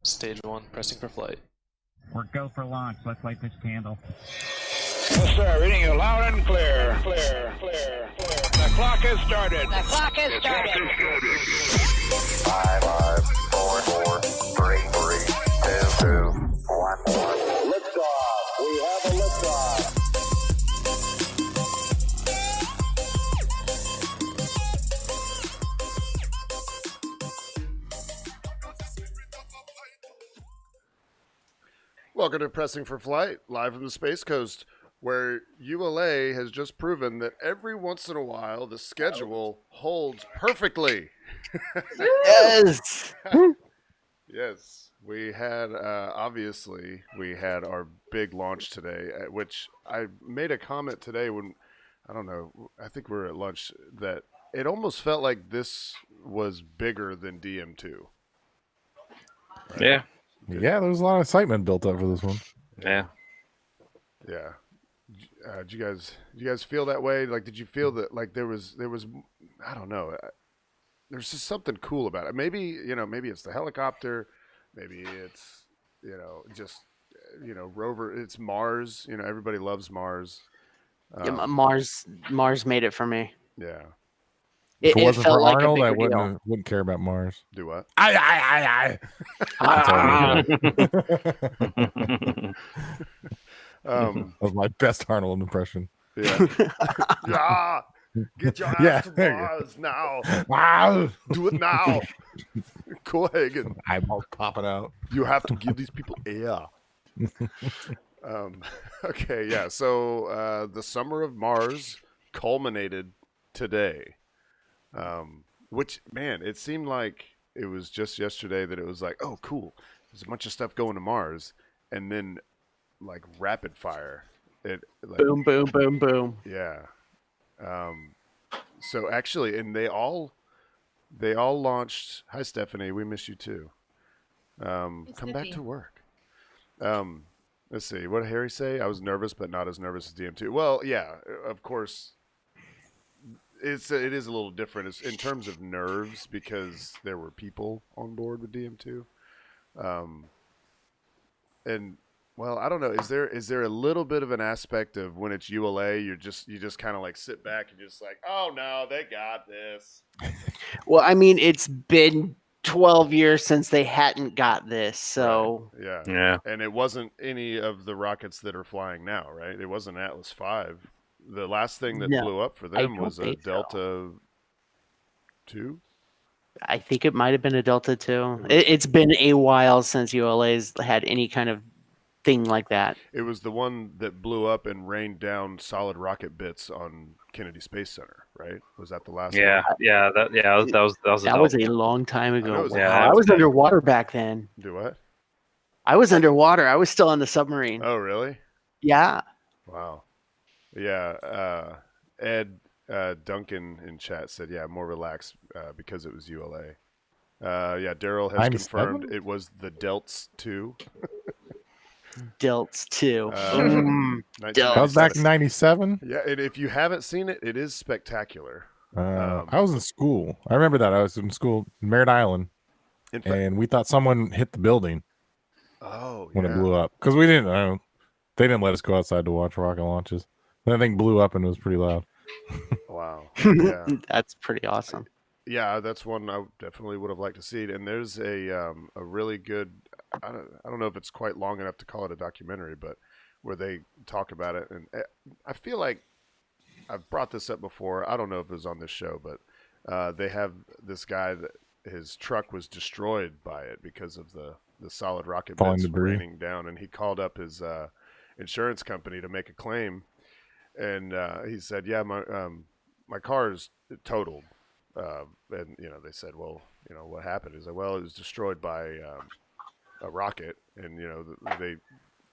Stage 1, pressing for flight. We're go for launch. Let's light this candle. Yes, sir. Reading you loud and clear. Clear. The clock has started. The clock has started. 5, 4, 3, 2, 1. Liftoff. We have a liftoff. Welcome to Pressing for Flight, live from the Space Coast, where ULA has just proven that every once in a while the schedule holds perfectly. Yes. Yes, we had, obviously, we had our big launch today, at which I made a comment today when, I don't know, I think we were at lunch, that it almost felt like this was bigger than DM2. Right? Yeah. Yeah, there was a lot of excitement built up for this one. Yeah. Yeah. Did you guys feel that way? Like, did you feel that like there was I don't know. There's just something cool about it. Maybe it's the helicopter. Maybe it's just rover. It's Mars. Everybody loves Mars. Yeah, Mars made it for me. Yeah. If it wasn't felt for like a Arnold, I bigger deal. wouldn't care about Mars. Do what? I. That was my best Arnold impression. Yeah. Yeah. Get your ass to Mars now. Wow. Do it now. Cohagen. Eyeballs popping out. You have to give these people air. Okay, yeah. So the summer of Mars culminated today. Which, man, it seemed like it was just yesterday that it was like, oh, cool. There's a bunch of stuff going to Mars. And then, like, rapid fire. Boom, boom, boom, boom. Yeah. So actually, and they all launched. Hi, Stephanie. We miss you too. Come back to work. Let's see. What did Harry say? I was nervous, but not as nervous as DM2. Well, yeah, of course. It is a little different in terms of nerves because there were people on board with DM2. And well, I don't know. Is there a little bit of an aspect of when it's ULA, you just kind of like sit back and just like, oh no, they got this. Well, I mean, it's been 12 years since they hadn't got this, so Right. Yeah. Yeah. And it wasn't any of the rockets that are flying now, right? It wasn't Atlas V. The last thing that blew up for them was a Delta 2. I think it might have been a Delta 2. It's been a while since ULA's had any kind of thing like that. It was the one that blew up and rained down solid rocket bits on Kennedy Space Center, right? Was that the last one? That was a long time ago. I I was underwater back then. Do what? I was underwater. I was still on the submarine. Oh, really? Yeah. Wow. Yeah. Ed Duncan in chat said, yeah, more relaxed because it was ULA. Yeah, Daryl has confirmed it was the Delts 2. Delts 2. That was back in 97? Yeah, and if you haven't seen it, it is spectacular. I was in school. I remember that. I was in school in Merritt Island, and we thought someone hit the building when it blew up. Because we didn't, they didn't let us go outside to watch rocket launches. That thing blew up and it was pretty loud. Wow. Yeah. That's pretty awesome. Yeah, that's one I definitely would have liked to see. And there's a really good, I don't know if it's quite long enough to call it a documentary, but where they talk about it. And I feel like I've brought this up before. I don't know if it was on this show, but they have this guy that his truck was destroyed by it because of the solid rocket bits raining down. And he called up his insurance company to make a claim. And he said, yeah, my car is totaled. And, they said, well, what happened? He's like, well, it was destroyed by a rocket. And, they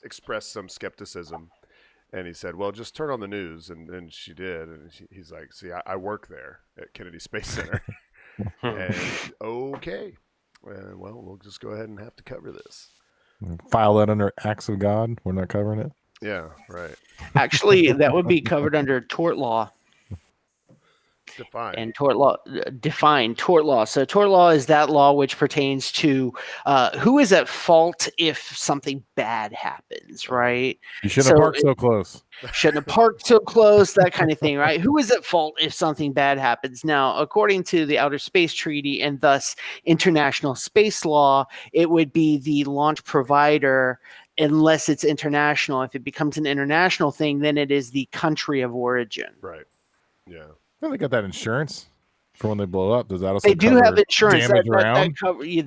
expressed some skepticism. And he said, well, just turn on the news. And she did. And he's like, see, I work there at Kennedy Space Center. And okay. Well, we'll just go ahead and have to cover this. File that under acts of God. We're not covering it. Yeah, right. Actually, that would be covered under tort law. Define. And tort law, define tort law. So tort law is that law which pertains to who is at fault if something bad happens, right? You shouldn't have parked so close. Shouldn't have parked so close, that kind of thing, right? Who is at fault if something bad happens? Now, according to the Outer Space Treaty and thus international space law, it would be the launch provider unless it's international. If it becomes an international thing, then it is the country of origin. Right. Yeah. Well, they got that insurance for when they blow up. Does that also They do cover have insurance damage around?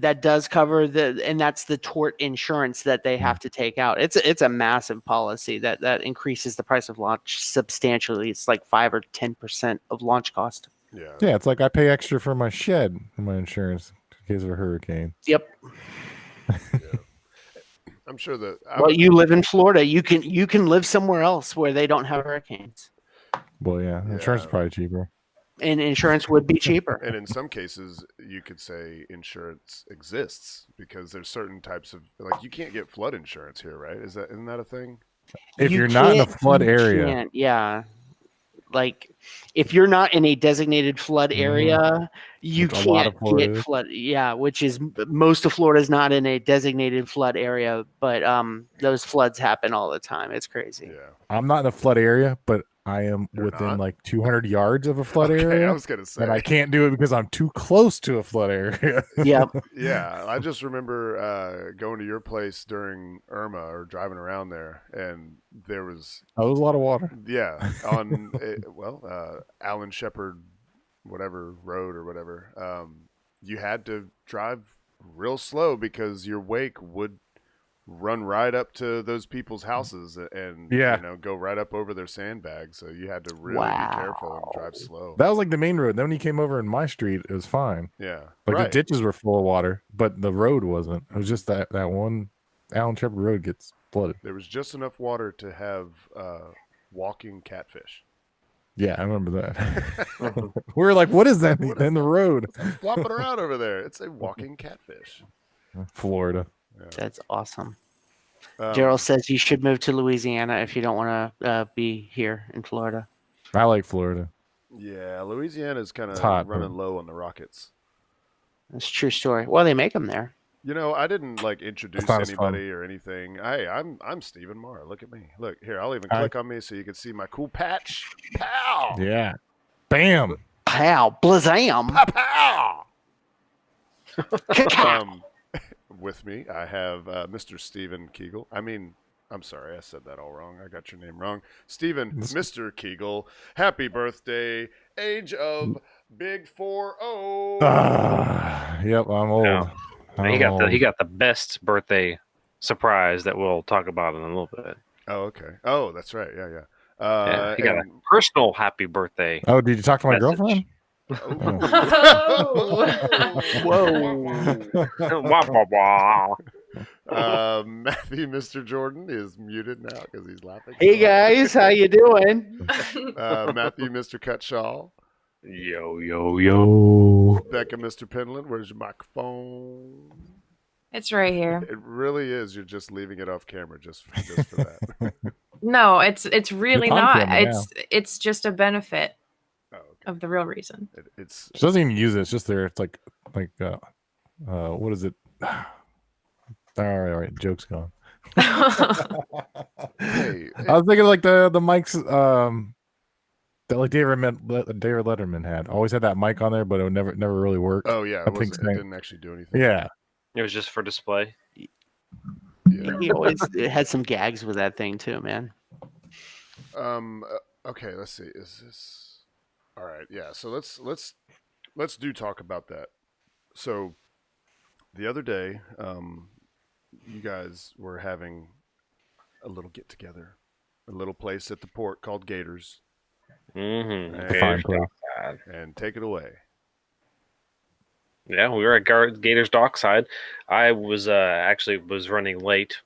that does cover and that's the tort insurance that they have to take out. It's a massive policy that increases the price of launch substantially. It's like 5 or 10% of launch cost. Yeah. Yeah, it's like I pay extra for my shed and my insurance in case of a hurricane. Yep. Yeah. I'm sure that. Well, you live in Florida. You can live somewhere else where they don't have hurricanes. Well, yeah, insurance is probably cheaper. And insurance would be cheaper. And in some cases, you could say insurance exists because there's certain types of you can't get flood insurance here, right? Isn't that a thing? If you're not in a flood area, yeah. Like if you're not in a designated flood area, you can't get flood. Yeah, which is most of Florida is not in a designated flood area, but those floods happen all the time. It's crazy. Yeah. I'm not in a flood area, but I am within like 200 yards of a flood area. I was gonna say, and I can't do it because I'm too close to a flood area. Yep. Yeah, I just remember going to your place during Irma or driving around there, and there was a lot of water. Yeah, on Alan Shepard, whatever road or whatever. You had to drive real slow because your wake would run right up to those people's houses and go right up over their sandbags. So you had to really be careful and drive slow. That was like the main road. Then when you came over in my street, it was fine. Yeah. Like the ditches were full of water, but the road wasn't. It was just that one Allen Shepard Road gets flooded. There was just enough water to have walking catfish. Yeah, I remember that. We were like, what is that in the road? Flopping around over there. It's a walking catfish. Florida. Yeah. That's awesome. Gerald says you should move to Louisiana if you don't want to be here in Florida. I like Florida. Yeah, Louisiana's kind of running low on the rockets. That's a true story. Well, they make them there. You know, I didn't introduce anybody or anything. Hey, I'm Stephen Marr. Look at me. Look here. I'll even click on me so you can see my cool patch. Pow! Yeah. Bam. Pow. Blazam. Pow. With me, I have Mr. Stephen Keagle. I'm sorry, I said that all wrong. I got your name wrong. Stephen, Mr. Keagle. Happy birthday, age of Big 4-0. Yep, I'm old. No. He got the best birthday surprise that we'll talk about in a little bit. Oh, okay. Oh, that's right. Yeah. He got a personal happy birthday. Oh, did you talk to my girlfriend? Matthew, Mr. Jordan is muted now because he's laughing. Hey guys, how you doing? Matthew, Mr. Cutshaw. Yo. Bekah, Mr. Penland, where's your microphone? It's right here. It really is. You're just leaving it off camera just for that. No, it's really not. It's just a benefit of the real reason. She doesn't even use it. It's just there. It's like what is it? All right. Joke's gone. Hey. I was thinking like the mics that like David Letterman had. Always had that mic on there, but it would never really worked. Oh yeah, it didn't actually do anything. Yeah, it was just for display. Yeah. He always had some gags with that thing too, man. Okay, let's see. Is this all right? Yeah. So let's do talk about that. So the other day, you guys were having a little get together, a little place at the port called Gators. Mm-hmm. And take it away. Yeah, we were at Gators Dockside. I was actually running late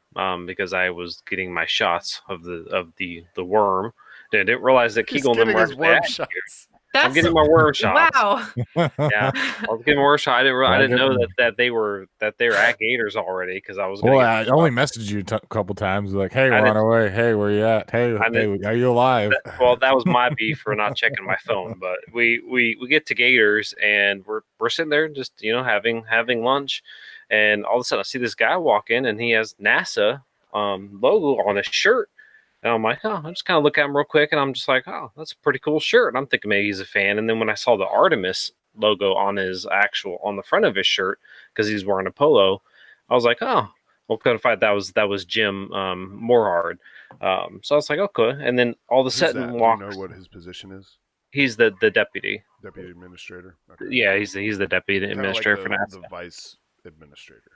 because I was getting my shots of the worm. I didn't realize that Keagle and them were worm shots. I'm getting my workshops. Wow. Yeah, I was getting my workshop. I didn't know that they were at Gators already because I was. Well, I only messaged you a couple times, like, "Hey, we're on our way. Hey, where you at? Hey, are you alive?" That was my beef for not checking my phone. But we get to Gators and we're sitting there just having lunch, and all of a sudden I see this guy walk in and he has NASA logo on his shirt. And I'm like, oh, I just kind of look at him real quick, and I'm just like, oh, that's a pretty cool shirt. And I'm thinking maybe he's a fan. And then when I saw the Artemis logo on the front of his shirt, because he's wearing a polo, I was like, oh, well, couldn't find that was Jim Morhard. So I was like, okay. And then all of a sudden, Do you know what his position is? He's the deputy Administrator. Okay. Yeah, he's the deputy administrator for NASA. The vice administrator.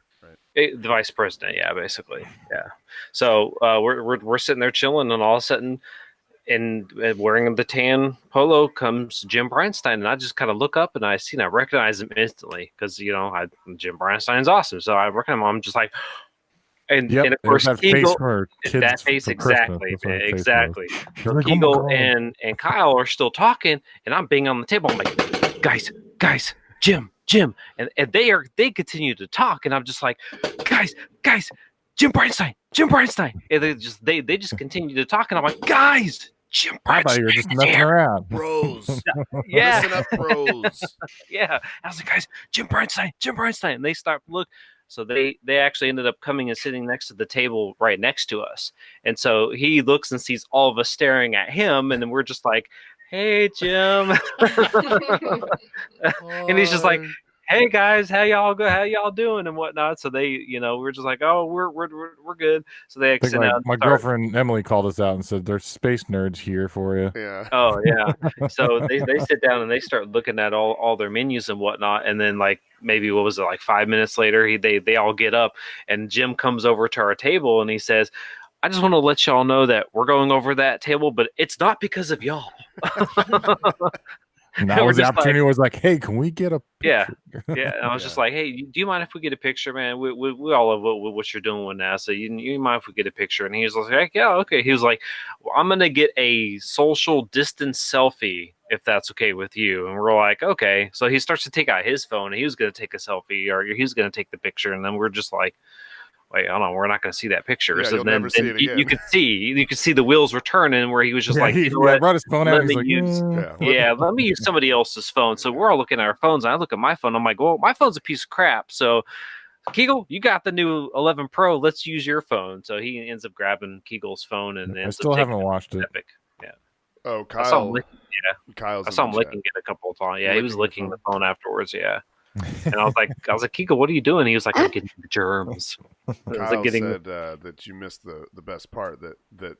Right. The vice president, yeah, basically, yeah. So we're sitting there chilling, and all of a sudden, and wearing the tan polo comes Jim Breinstein, and I just kind of look up and I recognize him instantly because Jim Breinstein's awesome. So I recognize him. I'm just like, and of course Keagle, that face exactly. Keagle and Kyle are still talking, and I'm banging on the table. I'm like, guys, Jim, and they continue to talk, and I'm just like, guys, Jim Breinstein, and they just continue to talk, and I'm like, guys, Jim Breinstein. I thought you were just messing around, bros. Yeah, listen up, bros. Yeah, I was like, guys, Jim Breinstein, and they start look. So they actually ended up coming and sitting next to the table right next to us, and so he looks and sees all of us staring at him, and then we're just like, hey, Jim. And he's just like, hey guys, how y'all doing and whatnot. So they, we're just like, oh, we're good. So they extend out. My girlfriend Emily called us out and said there's space nerds here for you. Yeah. Oh yeah. So they sit down and they start looking at all their menus and whatnot, and then like maybe 5 minutes later, they all get up, and Jim comes over to our table and he says, I just want to let y'all know that we're going over that table, but it's not because of y'all. And that was the opportunity. Was like, hey, can we get a picture? Yeah. And I was just like, hey, do you mind if we get a picture, man? We all love what you're doing with NASA. You mind if we get a picture? And he was like, yeah, okay. He was like, well, I'm gonna get a social distance selfie if that's okay with you. And we're like, okay. So he starts to take out his phone, and he was gonna take a selfie, or he was gonna take the picture, and then we're just like, wait, hold on, we're not going to see that picture. Yeah, so then you could see the wheels were turning, where he was just like, I brought his phone out. He's like, let me use somebody else's phone. So we're all looking at our phones, and I look at my phone. I'm like, well, my phone's a piece of crap. So Keagle, you got the new 11 Pro. Let's use your phone. So he ends up grabbing Keagle's phone, and I still haven't watched it. Epic. Yeah. Oh, Kyle. I saw him licking, Kyle's I saw him licking it a couple of times. Yeah, he was licking the phone afterwards. Yeah. And I was like, Keagle, what are you doing? He was like, I'm getting the germs. Kyle said that you missed the best part, that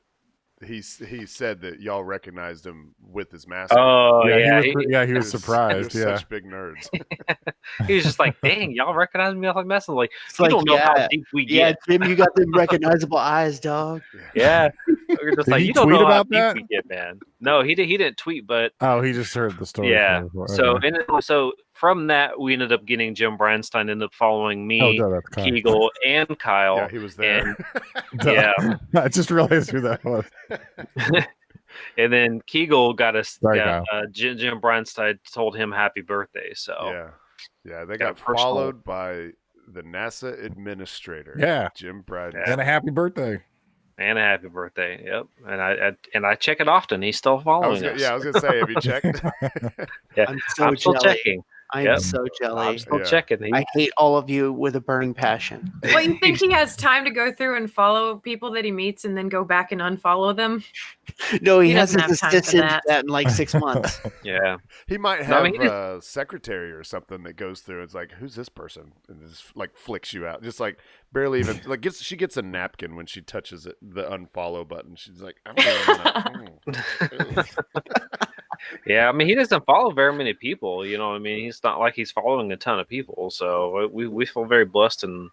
he said that y'all recognized him with his mask. Oh he was surprised. Yeah, such big nerds. He was just like, dang, y'all recognize me off like messing. Like, you don't know how deep we get. Yeah, Jim, you got the recognizable eyes, dog. Yeah. We're just like, you don't know how deep we get, man. No, he didn't tweet, but he just heard the story. Yeah. So from that, we ended up getting Jim Breinstein, ended up following me, Keagle, and Kyle. Yeah, he was there. And, I just realized who that was. And then Keagle got us. Jim Breinstein told him happy birthday. So yeah, they got followed by the NASA administrator. Yeah, Jim Breinstein, and a happy birthday. And a happy birthday. Yep. And I check it often. He's still following us. Yeah, I was gonna say, have you checked? Yeah, I'm still checking. I'm so jelly. I'm still checking. I hate all of you with a burning passion. Well, you think he has time to go through and follow people that he meets and then go back and unfollow them? No, he has his assistant that in like 6 months. Yeah. He might have a secretary or something that goes through. It's like, who's this person? And just like flicks you out. Just like barely even like she gets a napkin when she touches it, the unfollow button. She's like, I'm going Yeah, I mean, he doesn't follow very many people. You know what I mean? He's not like he's following a ton of people. So we feel very blessed and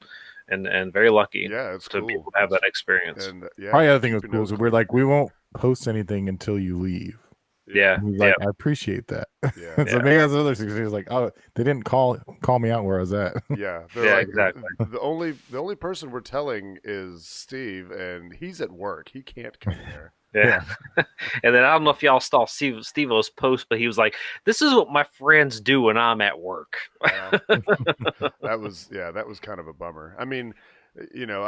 very lucky to be able to have that experience. And probably the other thing was cool is we're like, we won't post anything until you leave. Yeah. He's like, I appreciate that. Yeah. So maybe that's another thing. He was like, oh, they didn't call me out where I was at. Yeah. Exactly. The only person we're telling is Steve, and he's at work. He can't come here. Yeah. And then I don't know if y'all saw Steve-O's post, but he was like, "This is what my friends do when I'm at work." That was kind of a bummer. I mean, you know,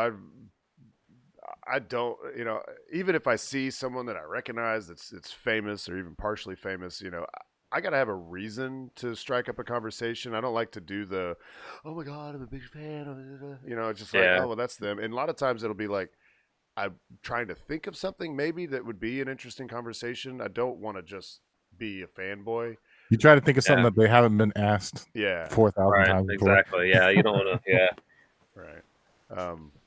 I don't, you know, even if I see someone that I recognize it's famous or even partially famous, you know, I got to have a reason to strike up a conversation. I don't like to do the, oh my God, I'm a big fan. You know, it's just like, oh, well, that's them. And a lot of times it'll be like, I'm trying to think of something maybe that would be an interesting conversation. I don't want to just be a fanboy. You try to think of something that they haven't been asked 4,000 times before. Exactly. Yeah, you don't want to. Yeah. Right.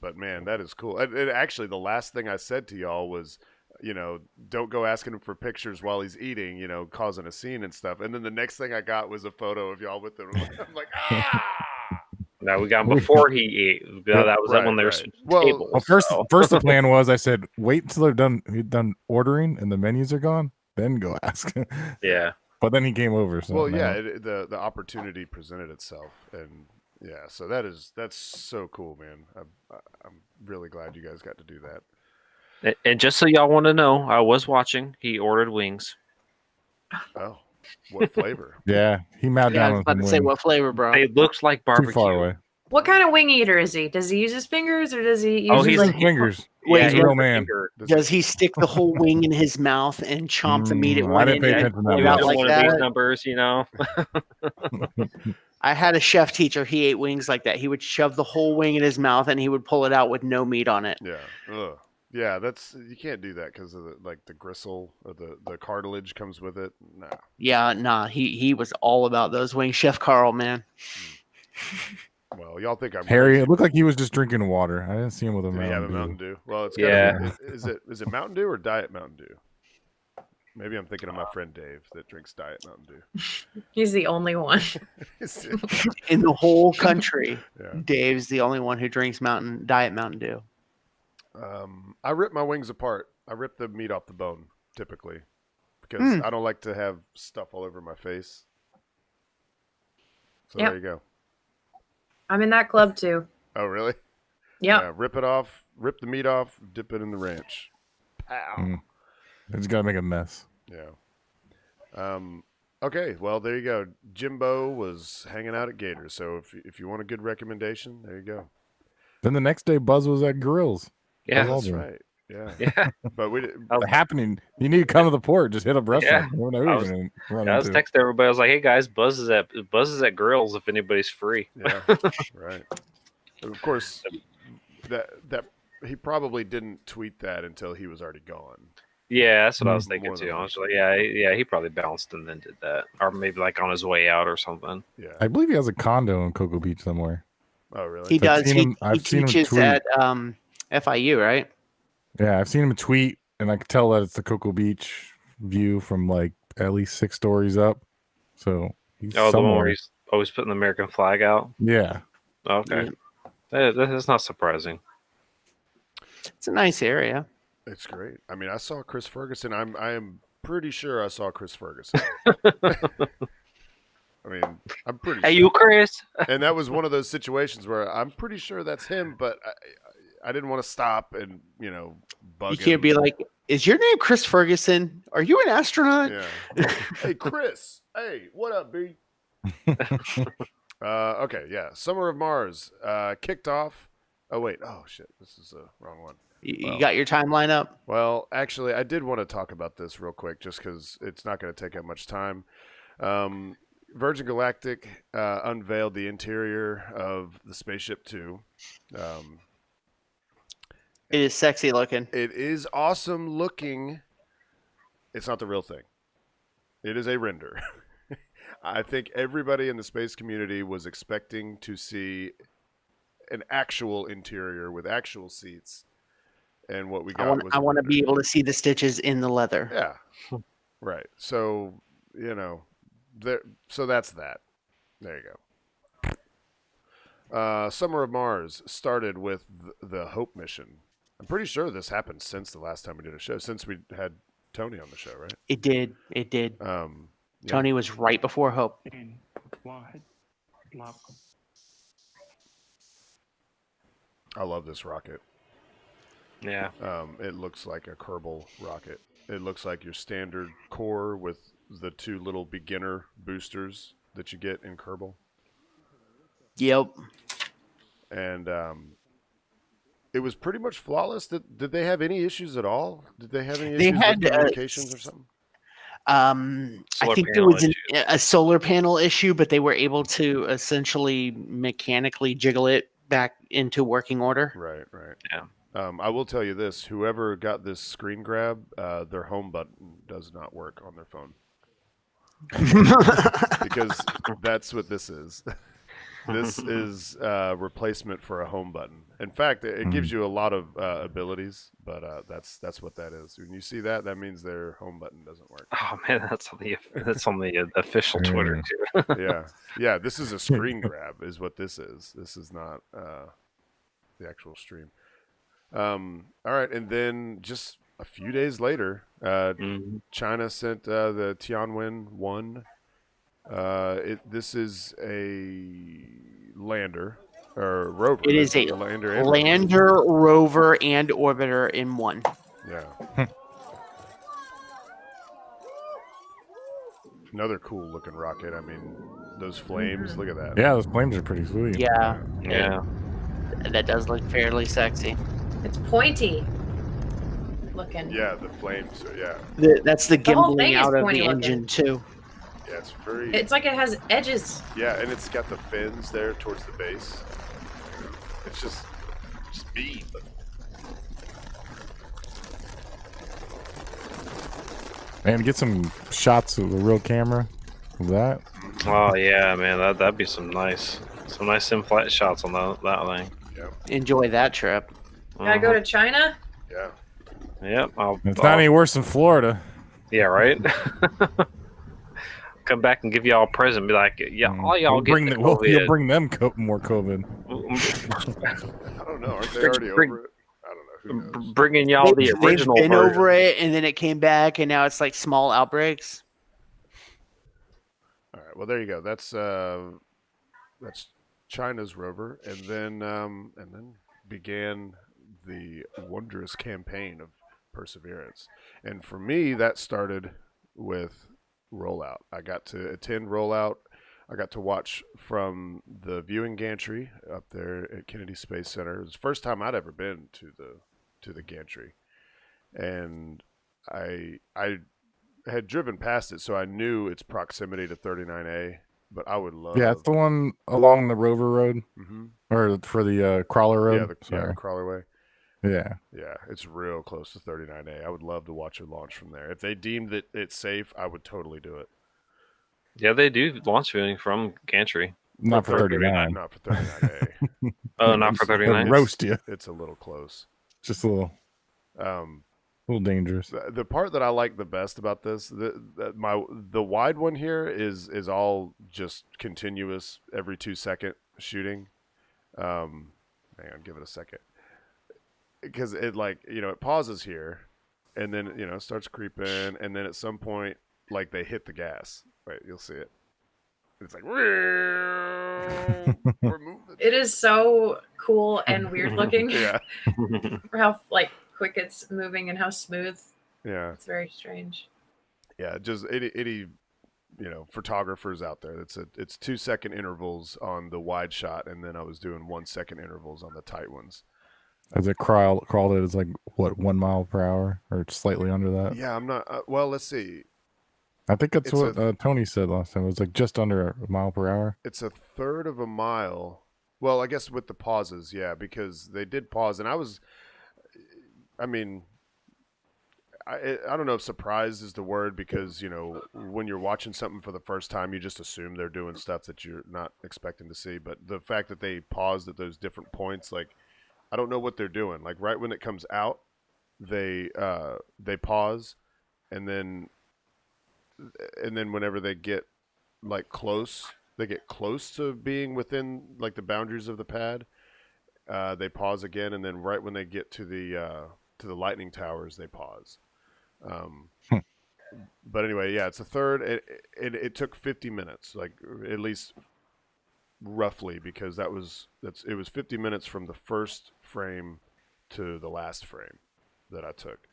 But man, that is cool. And actually, the last thing I said to y'all was, you know, don't go asking him for pictures while he's eating, you know, causing a scene and stuff. And then the next thing I got was a photo of y'all with them. I'm like, ah! No, we got him before he ate. That was when they were tables. Well, first the plan was I said, wait until they're done ordering and the menus are gone, then go ask. Yeah. But then he came over. So well, yeah, the opportunity presented itself, and yeah, so that's so cool, man. I'm really glad you guys got to do that. And just so y'all want to know, I was watching. He ordered wings. Oh, what flavor? Yeah, he mowed down. I was about to say what flavor, bro. It looks like barbecue. Too far away. What kind of wing eater is he? Does he use his fingers or does he use he's like fingers. Wait, he's a real man. Does he stick the whole wing in his mouth and chomp the meat at I one didn't end? pay attention to that. Out One like of that? these numbers, you know. I had a chef teacher. He ate wings like that. He would shove the whole wing in his mouth and he would pull it out with no meat on it. Yeah. Ugh. Yeah, you can't do that because of the gristle or the cartilage comes with it. Nah. Yeah, nah. He was all about those wings, Chef Carl, man. Well, y'all think I'm Harry? crazy. It looked like he was just drinking water. I didn't see him with a Did he have a Mountain Mountain Dew? Well, it's is it Mountain Dew or Diet Mountain Dew? Maybe I'm thinking of my friend Dave that drinks Diet Mountain Dew. He's the only one in the whole country. Yeah. Dave's the only one who drinks Diet Mountain Dew. I rip my wings apart. I rip the meat off the bone typically because I don't like to have stuff all over my face. So there you go. I'm in that club too. Oh, really? Yep. Yeah. Rip it off. Rip the meat off. Dip it in the ranch. Pow. It's got to make a mess. Yeah. Okay. Well, there you go. Jimbo was hanging out at Gators. So if you want a good recommendation, there you go. Then the next day, Buzz was at Grills. Yeah, that's right. Yeah. But we didn't. Happening. You need to come to the port. Just hit up restaurant. Yeah. I was texting everybody. I was like, "Hey guys, Buzz is at Grills if anybody's free." Yeah. Right. Of course, that he probably didn't tweet that until he was already gone. Yeah, that's what I was thinking too. I was like, yeah, he probably bounced and then did that, or maybe like on his way out or something. Yeah. I believe he has a condo in Cocoa Beach somewhere. Oh, really? He does. He seen him teaches tweet. at FIU, right? Yeah, I've seen him tweet, and I can tell that it's the Cocoa Beach view from like at least 6 stories up. So he's the one somewhere. where he's always putting the American flag out. Yeah. Okay, that's not surprising. It's a nice area. It's great. I mean, I saw Chris Ferguson. I am pretty sure I saw Chris Ferguson. I mean, I'm pretty sure. Hey, you Chris? And that was one of those situations where I'm pretty sure that's him, but I didn't want to stop and, bug him. You can't be like, is your name Chris Ferguson? Are you an astronaut? Yeah. Hey, Chris. Hey, what up, B? Okay, yeah. Summer of Mars kicked off. Oh, wait. Oh, shit. This is the wrong one. You got your timeline up? Well, actually, I did want to talk about this real quick just because it's not going to take up much time. Virgin Galactic unveiled the interior of the SpaceShipTwo. It is sexy looking. It is awesome looking. It's not the real thing. It is a render. I think everybody in the space community was expecting to see an actual interior with actual seats. And what we got was... I want to be able to see the stitches in the leather. Yeah. Right. So, so that's that. There you go. Summer of Mars started with the Hope mission. I'm pretty sure this happened since the last time we did a show, since we had Tony on the show, right? It did. Yeah. Tony was right before Hope. I love this rocket. Yeah. It looks like a Kerbal rocket. It looks like your standard core with the 2 little beginner boosters that you get in Kerbal. Yep. And it was pretty much flawless. Did they have any issues at all? Did they have any They issues had with communications or something? I Solar think there panel was a solar panel issue, but they were able to essentially mechanically jiggle it back into working order. Right, right. Yeah. I will tell you this: whoever got this screen grab, their home button does not work on their phone because that's what this is. This is a replacement for a home button. In fact, it gives you a lot of abilities, but that's what that is. When you see that, that means their home button doesn't work. Oh man, that's on the official Twitter too. Yeah. This is a screen grab, is what this is. This is not the actual stream. All right, and then just a few days later, China sent the Tianwen-1. This is a lander or rover. It is a lander, rover, and orbiter in one. Yeah. Another cool looking rocket. I mean, those flames. Look at that. Yeah, those flames are pretty sweet. Yeah. Yeah. That does look fairly sexy. It's pointy looking. Yeah, the flames. Yeah. That's the whole thing gimbaling is out of pointy the looking. engine too. Yeah, it's very. It's like it has edges. Yeah, and it's got the fins there towards the base. It's just mean. But... And get some shots of the real camera of that. Oh yeah, man, that'd be some nice in-flight shots on that thing. Yep. Enjoy that trip. Gotta go to China? Yeah. Yep. It's not any worse than Florida. Yeah, right. Come back and give y'all a present. Be like, yeah, all y'all get the COVID. You'll bring them more COVID. I don't know. Aren't they already over it? I don't know. Who knows? Bringing y'all the original They've been version. over it, and then it came back, and now it's like small outbreaks. All right. Well, there you go. That's China's rover, and then began the wondrous campaign of Perseverance. And for me, that started with rollout. I got to attend rollout. I got to watch from the viewing gantry up there at Kennedy Space Center. It was the first time I'd ever been to the gantry, and I had driven past it, so I knew its proximity to 39A. But I would love. Yeah, it's the one along the Rover Road, or for the Crawler Road. Yeah, the Crawler Way. Yeah. Yeah, it's real close to 39A. I would love to watch it launch from there. If they deemed it safe, I would totally do it. Yeah, they do launch viewing from gantry. Not for 39. Not for 39A. Oh, not for 39. Roast you. It's a little close. Just a little. little dangerous. The part that I like the best about this, the wide one here is all just continuous every 2-second shooting. Hang on, give it a second, because it it pauses here, and then it starts creeping, and then at some point they hit the gas. Wait, you'll see it. It's like we're moving. It is so cool and weird looking. Yeah. For how quick it's moving and how smooth. Yeah. It's very strange. Yeah, just any photographers out there. It's 2-second intervals on the wide shot, and then I was doing 1-second intervals on the tight ones. As it crawled, it is 1 mile per hour or slightly under that. Yeah, I'm not. Well, let's see. I think that's what Tony said last time. It was just under a mile per hour. It's a third of a mile. Well, I guess with the pauses, yeah, because they did pause, and I don't know if surprised is the word, because when you're watching something for the first time, you just assume they're doing stuff that you're not expecting to see. But the fact that they paused at those different points, I don't know what they're doing. Right when it comes out, they pause, and then whenever they get close, they get close to being within the boundaries of the pad, they pause again, and then right when they get to the lightning towers, they pause. But anyway, yeah, it's a third. It took 50 minutes, at least roughly, because it was 50 minutes from the first frame to the last frame that I took.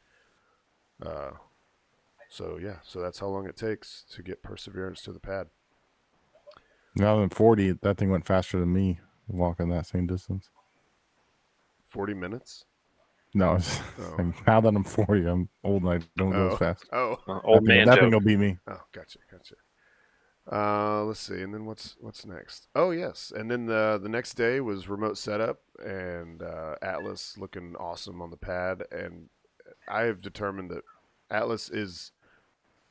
So that's how long it takes to get Perseverance to the pad. Now than 40, that thing went faster than me walking that same distance. 40 minutes? No, now that I'm 40, I'm old and I don't go as fast. Old man that joke. thing will beat me. Oh, gotcha. Let's see, and then what's next? Oh yes, and then the next day was remote setup and Atlas looking awesome on the pad, and I have determined that Atlas is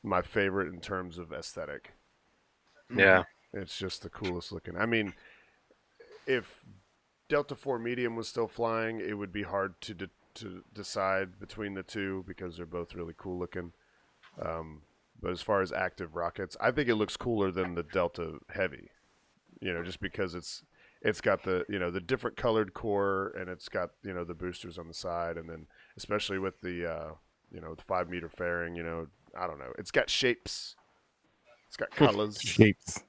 my favorite in terms of aesthetic. Yeah, it's just the coolest looking. I mean, if Delta 4 Medium was still flying, it would be hard to decide between the two because they're both really cool looking. But as far as active rockets, I think it looks cooler than the Delta Heavy. Just because it's got the the different colored core, and it's got the boosters on the side, and then especially with the the 5 meter fairing, I don't know. It's got shapes. It's got colors. Shapes.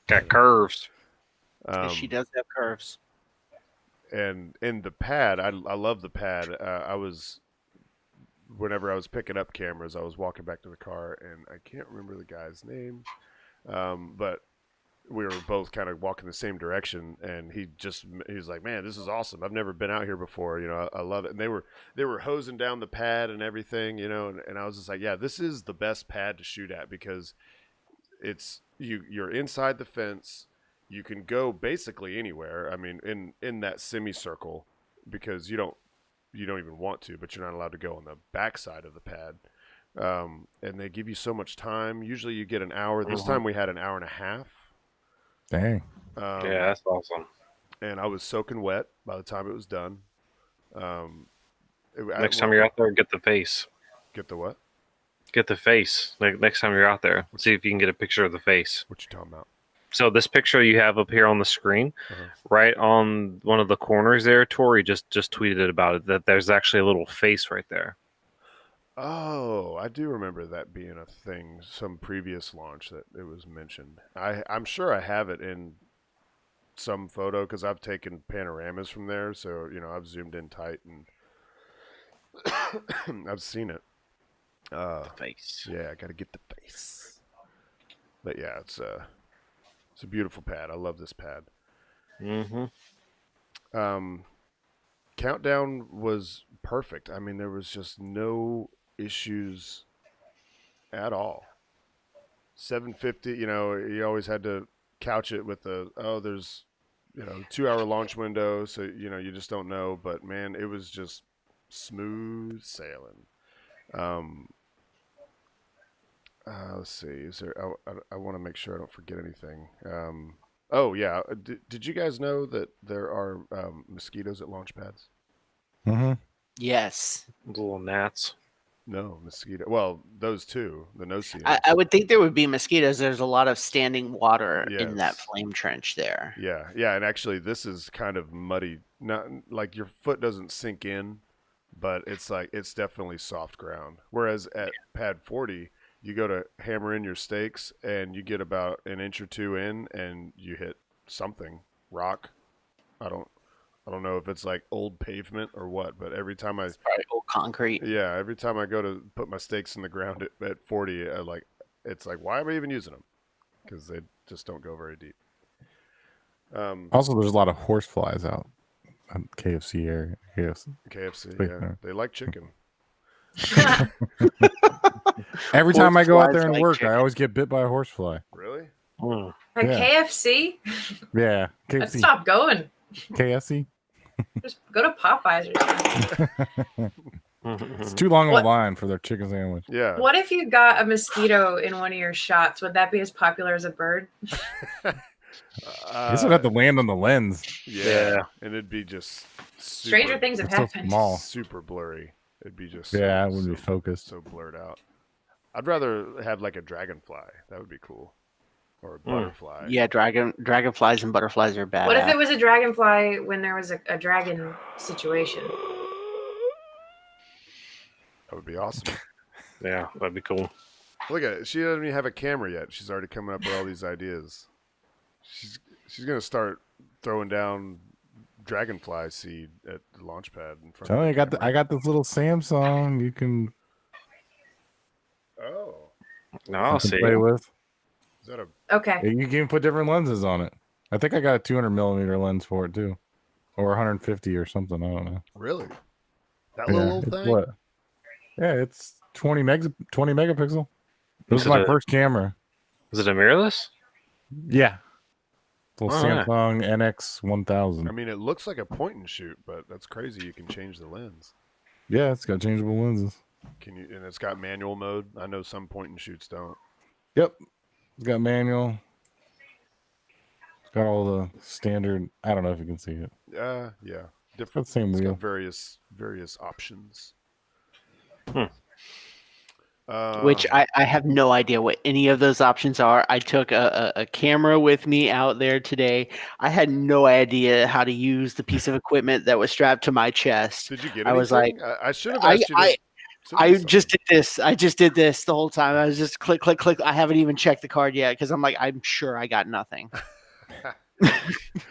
Got curves. She does have curves. And in the pad, I love the pad. Whenever I was picking up cameras, I was walking back to the car, and I can't remember the guy's name, but we were both kind of walking the same direction, and he was like, "Man, this is awesome! I've never been out here before. I love it." And they were hosing down the pad and everything, and I was just like, "Yeah, this is the best pad to shoot at because it's you're inside the fence." You can go basically anywhere. I mean, in that semicircle, because you don't even want to, but you're not allowed to go on the back side of the pad. And they give you so much time. Usually you get an hour. This time we had an hour and a half. Dang. Yeah, that's awesome. And I was soaking wet by the time it was done. Next time you're out there, get the face. Get the what? Get the face. Next time you're out there, let's see if you can get a picture of the face. What you talking about? So this picture you have up here on the screen, right on one of the corners there, Tori just tweeted about it, that there's actually a little face right there. Oh, I do remember that being a thing, some previous launch that it was mentioned. I'm sure I have it in some photo because I've taken panoramas from there, so I've zoomed in tight and I've seen it. The face. Yeah, I got to get the face. But yeah, it's a beautiful pad. I love this pad. Countdown was perfect. I mean, there was just no issues at all. 750, you always had to couch it with there's 2-hour launch window, so you just don't know. But man, it was just smooth sailing. Let's see. Is there? I want to make sure I don't forget anything. Oh yeah. Did you guys know that there are mosquitoes at launch pads? Mm-hmm. Yes. Little gnats. No mosquito. Well, those two, the no-see. I would think there would be mosquitoes. There's a lot of standing water in that Yes. flame trench there. Yeah, and actually, this is kind of muddy. Not like your foot doesn't sink in, but it's definitely soft ground. Whereas at pad 40. You go to hammer in your stakes, and you get about an inch or two in, and you hit something, rock. I don't know if it's like old pavement or what, but every time It's probably old concrete. Yeah, every time I go to put my stakes in the ground at 40, it's like, why am I even using them? Because they just don't go very deep. Also, there's a lot of horse flies out on KFC area. KFC, yeah, they like chicken. Every time I go out there and like work, chicken. I always get bit by a horsefly. Really? At Yeah. KFC? Yeah, I'd KFC. stop going. KFC. Just go to Popeyes or something. It's too long of a line for their chicken sandwich. Yeah. What if you got a mosquito in one of your shots? Would that be as popular as a bird? This would have to land on the lens. Yeah, and it'd be just Stranger things have It's so happened. small. super blurry. It'd be just Yeah, it wouldn't be focused. so blurred out. I'd rather have like a dragonfly. That would be cool, or a butterfly. Yeah, dragonflies and butterflies are bad. What if it was a dragonfly when there was a dragon situation? That would be awesome. Yeah, that'd be cool. Look at it. She doesn't even have a camera yet. She's already coming up with all these ideas. She's gonna start throwing down dragonfly seed at the launch pad in front. Tell me, I got this little Samsung you can. Oh. No, I'll see. Play with. Is that a? Okay. You can put different lenses on it. I think I got a 200 millimeter lens for it too, or 150 or something. I don't know. Really? That little thing? What? Yeah, it's 20 megapixel. This is my first camera. Is it a mirrorless? Yeah. Little Samsung NX1000. I mean, it looks like a point and shoot, but that's crazy. You can change the lens. Yeah, it's got changeable lenses. Can you? And it's got manual mode. I know some point and shoots don't. Yep. It's got manual. It's got all the standard. I don't know if you can see it. Yeah. Different. Same it's wheel. got various options. Which I have no idea what any of those options are. I took a camera with me out there today. I had no idea how to use the piece of equipment that was strapped to my chest. Did you get anything? I was like, I should have asked you. I just did this. I just did this the whole time. I was just click, click, click. I haven't even checked the card yet because I'm like, I'm sure I got nothing.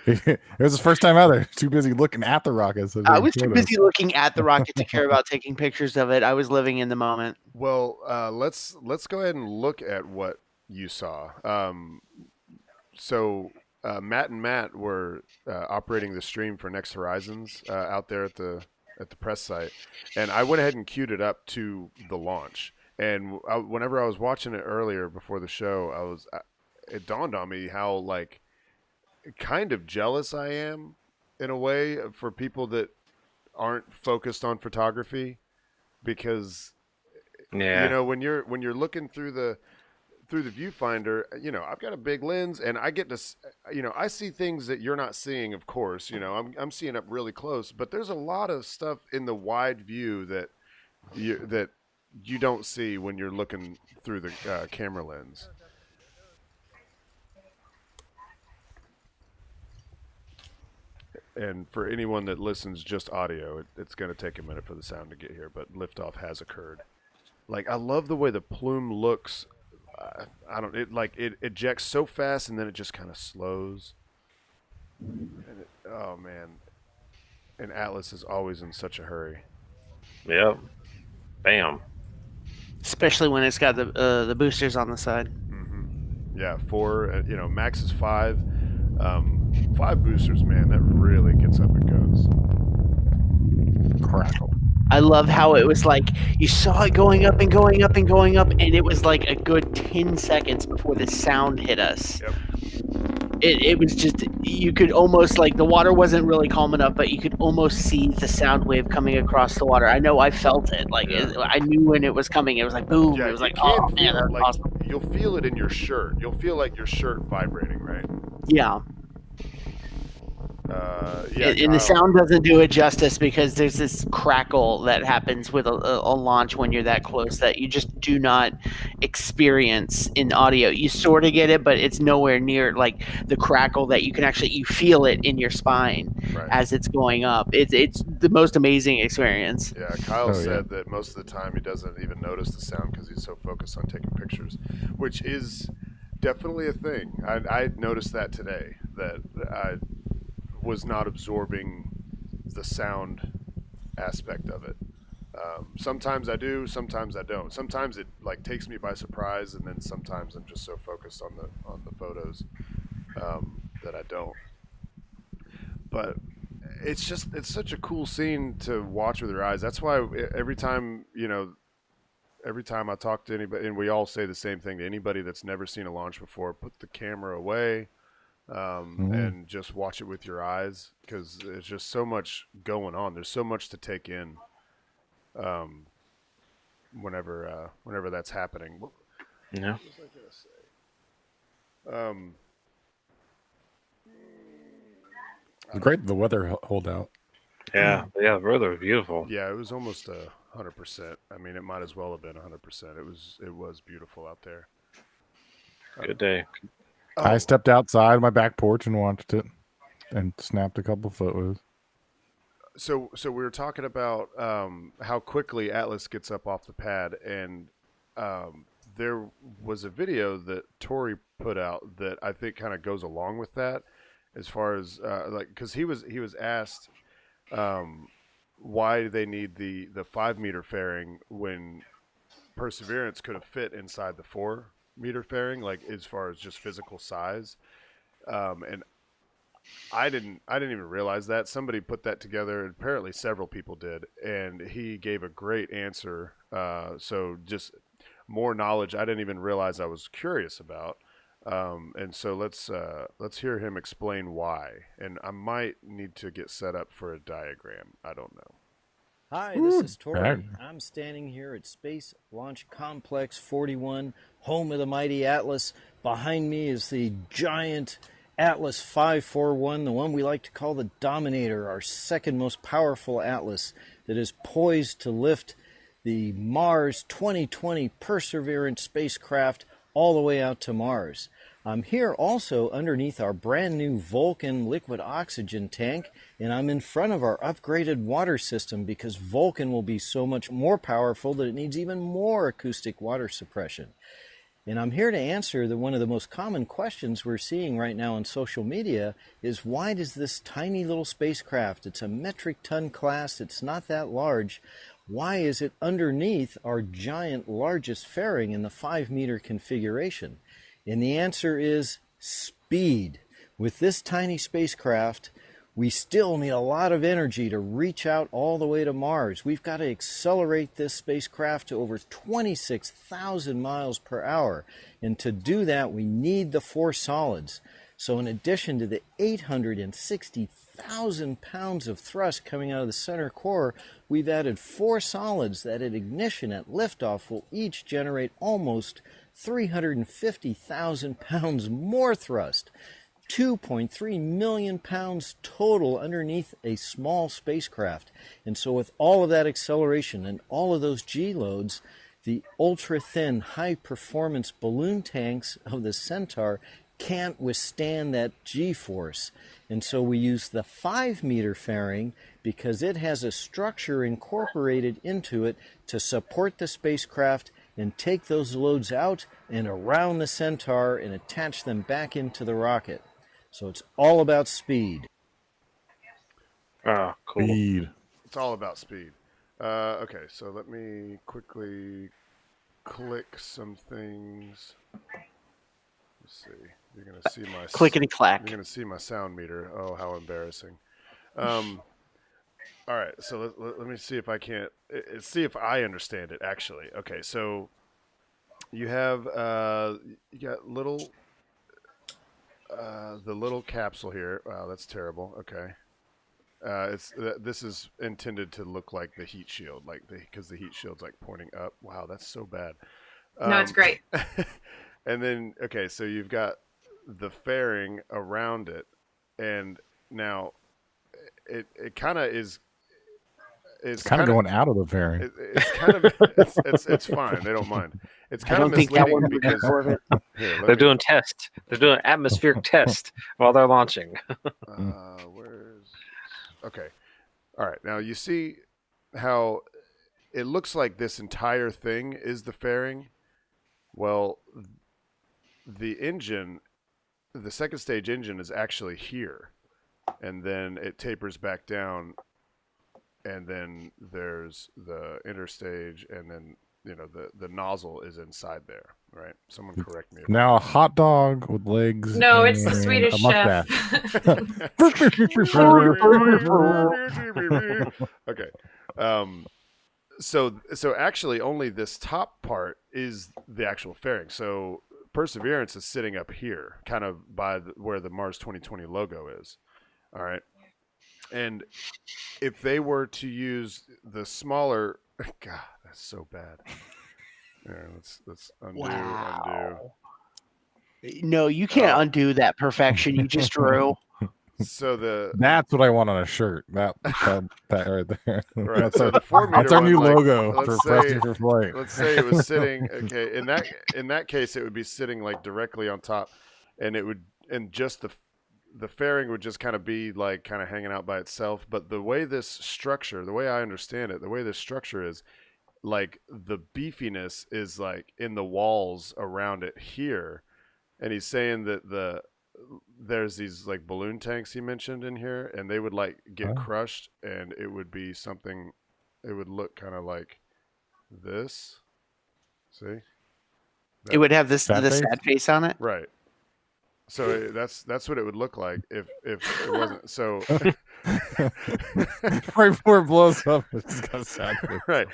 It was his first time out there. Too busy looking at the rocket. So I was too busy looking at the rocket to care about taking pictures of it. I was living in the moment. Well, let's go ahead and look at what you saw. So Matt and Matt were operating the stream for Next Horizons out there at the press site, and I went ahead and queued it up to the launch. And whenever I was watching it earlier before the show, it dawned on me how like kind of jealous I am in a way for people that aren't focused on photography, because you know when you're looking through the viewfinder, you know, I've got a big lens and I get to, you know, I see things that you're not seeing, of course, you know, I'm seeing up really close, but there's a lot of stuff in the wide view that you don't see when you're looking through the camera lens. And for anyone that listens just audio, it's going to take a minute for the sound to get here, but liftoff has occurred. Like, I love the way the plume looks. It ejects so fast and then it just kind of slows. And oh man. And Atlas is always in such a hurry. Yep. Bam. Especially when it's got the boosters on the side. Mm-hmm. Yeah, 4, you know, max is 5. 5 boosters, man, that really gets up and goes. Crackle. I love how it was like you saw it going up and going up and going up, and it was like a good 10 seconds before the sound hit us. Yep. It was just, you could almost, like, the water wasn't really calm enough, but you could almost see the sound wave coming across the water. I know I felt it. Like, I knew when it was coming. It was like, boom. Yeah, it was like, oh, man, that's like, awesome. You'll feel it in your shirt. You'll feel like your shirt vibrating, right? Yeah. Yeah, and the sound doesn't do it justice because there's this crackle that happens with a launch when you're that close that you just do not experience in audio. You sort of get it, but it's nowhere near like the crackle that you can actually, you feel it in your spine as it's going up. It's the most amazing experience. Yeah, Kyle said that most of the time he doesn't even notice the sound because he's so focused on taking pictures, which is definitely a thing. I noticed that today, that I was not absorbing the sound aspect of it. Sometimes I do, sometimes I don't. Sometimes it like takes me by surprise, and then sometimes I'm just so focused on the photos that I don't. But it's such a cool scene to watch with your eyes. That's why every time I talk to anybody, and we all say the same thing to anybody that's never seen a launch before, put the camera away. And just watch it with your eyes, because there's just so much going on. There's so much to take in whenever that's happening. Yeah. What was I gonna say? It's great the weather hold out. Yeah, the weather was beautiful. Yeah, it was almost 100%. I mean, it might as well have been 100%. It was beautiful out there. Good day. I stepped outside my back porch and watched it and snapped a couple photos. So we were talking about how quickly Atlas gets up off the pad, and there was a video that Tori put out that I think kind of goes along with that. as far as like, because he was asked why do they need the 5-meter fairing when Perseverance could have fit inside the 4-meter fairing, like as far as just physical size. And I didn't even realize that. Somebody put that together. Apparently several people did, and he gave a great answer. So just more knowledge I didn't even realize I was curious about. And so let's hear him explain why. And I might need to get set up for a diagram. I don't know. Hi, this is Tori. I'm standing here at Space Launch Complex 41, home of the mighty Atlas. Behind me is the giant Atlas 541, the one we like to call the Dominator, our second most powerful Atlas that is poised to lift the Mars 2020 Perseverance spacecraft all the way out to Mars. I'm here also underneath our brand new Vulcan liquid oxygen tank, and I'm in front of our upgraded water system because Vulcan will be so much more powerful that it needs even more acoustic water suppression. And I'm here to answer one of the most common questions we're seeing right now on social media is, why does this tiny little spacecraft, it's a metric ton class, it's not that large, why is it underneath our giant largest fairing in the 5-meter configuration? And the answer is speed. With this tiny spacecraft, we still need a lot of energy to reach out all the way to Mars. We've got to accelerate this spacecraft to over 26,000 miles per hour. And to do that, we need the 4 solids. So in addition to the 860,000 pounds of thrust coming out of the center core, we've added 4 solids that at ignition at liftoff will each generate almost 350,000 pounds more thrust. 2.3 million pounds total underneath a small spacecraft. And so with all of that acceleration and all of those G-loads, the ultra-thin, high-performance balloon tanks of the Centaur can't withstand that G-force. And so we use the 5-meter fairing because it has a structure incorporated into it to support the spacecraft and take those loads out and around the Centaur and attach them back into the rocket. So it's all about speed. Oh, cool. Speed. It's all about speed. Okay, so let me quickly click some things. Let's see. You're gonna see my clickety clack. You're gonna see my sound meter. Oh, how embarrassing. All right, so let me see if I can't see if I understand it actually. Okay, so you have you got little the little capsule here. Wow, that's terrible. Okay, this is intended to look like the heat shield, because the heat shield's like pointing up. Wow, that's so bad. No, it's great. And then okay, so you've got the fairing around it, and now it kind of is. It's kind of going out of the fairing. It's kind of it's fine. They don't mind. It's kind of misleading because they're doing tests. They're doing atmospheric test while they're launching. Okay, all right. Now you see how it looks like this entire thing is the fairing. Well, the engine, the second stage engine, is actually here, and then it tapers back down. And then there's the interstage, and then the nozzle is inside there, right? Someone correct me. Now a hot dog with legs. No, it's the Swedish chef. Okay. So actually, only this top part is the actual fairing. So Perseverance is sitting up here, kind of by where the Mars 2020 logo is. All right. And if they were to use the smaller, God, that's so bad. Here, let's undo. No, you can't undo that perfection you just drew. So that's what I want on a shirt. That right there. Right. That's, so that's our new logo for Pressing for Flight. Let's say it was sitting. Okay, in that case, it would be sitting like directly on top, and just the fairing would just kind of be like kind of hanging out by itself. But the way I understand it, the way this structure is, like the beefiness is like in the walls around it here. And he's saying that there's these like balloon tanks he mentioned in here, and they would like get crushed, and it would be something. It would look kind of like this. See? It would have the Sad sad face on it. Right. So that's what it would look like if it wasn't so. Right before it blows up, it's got a sad face. Right.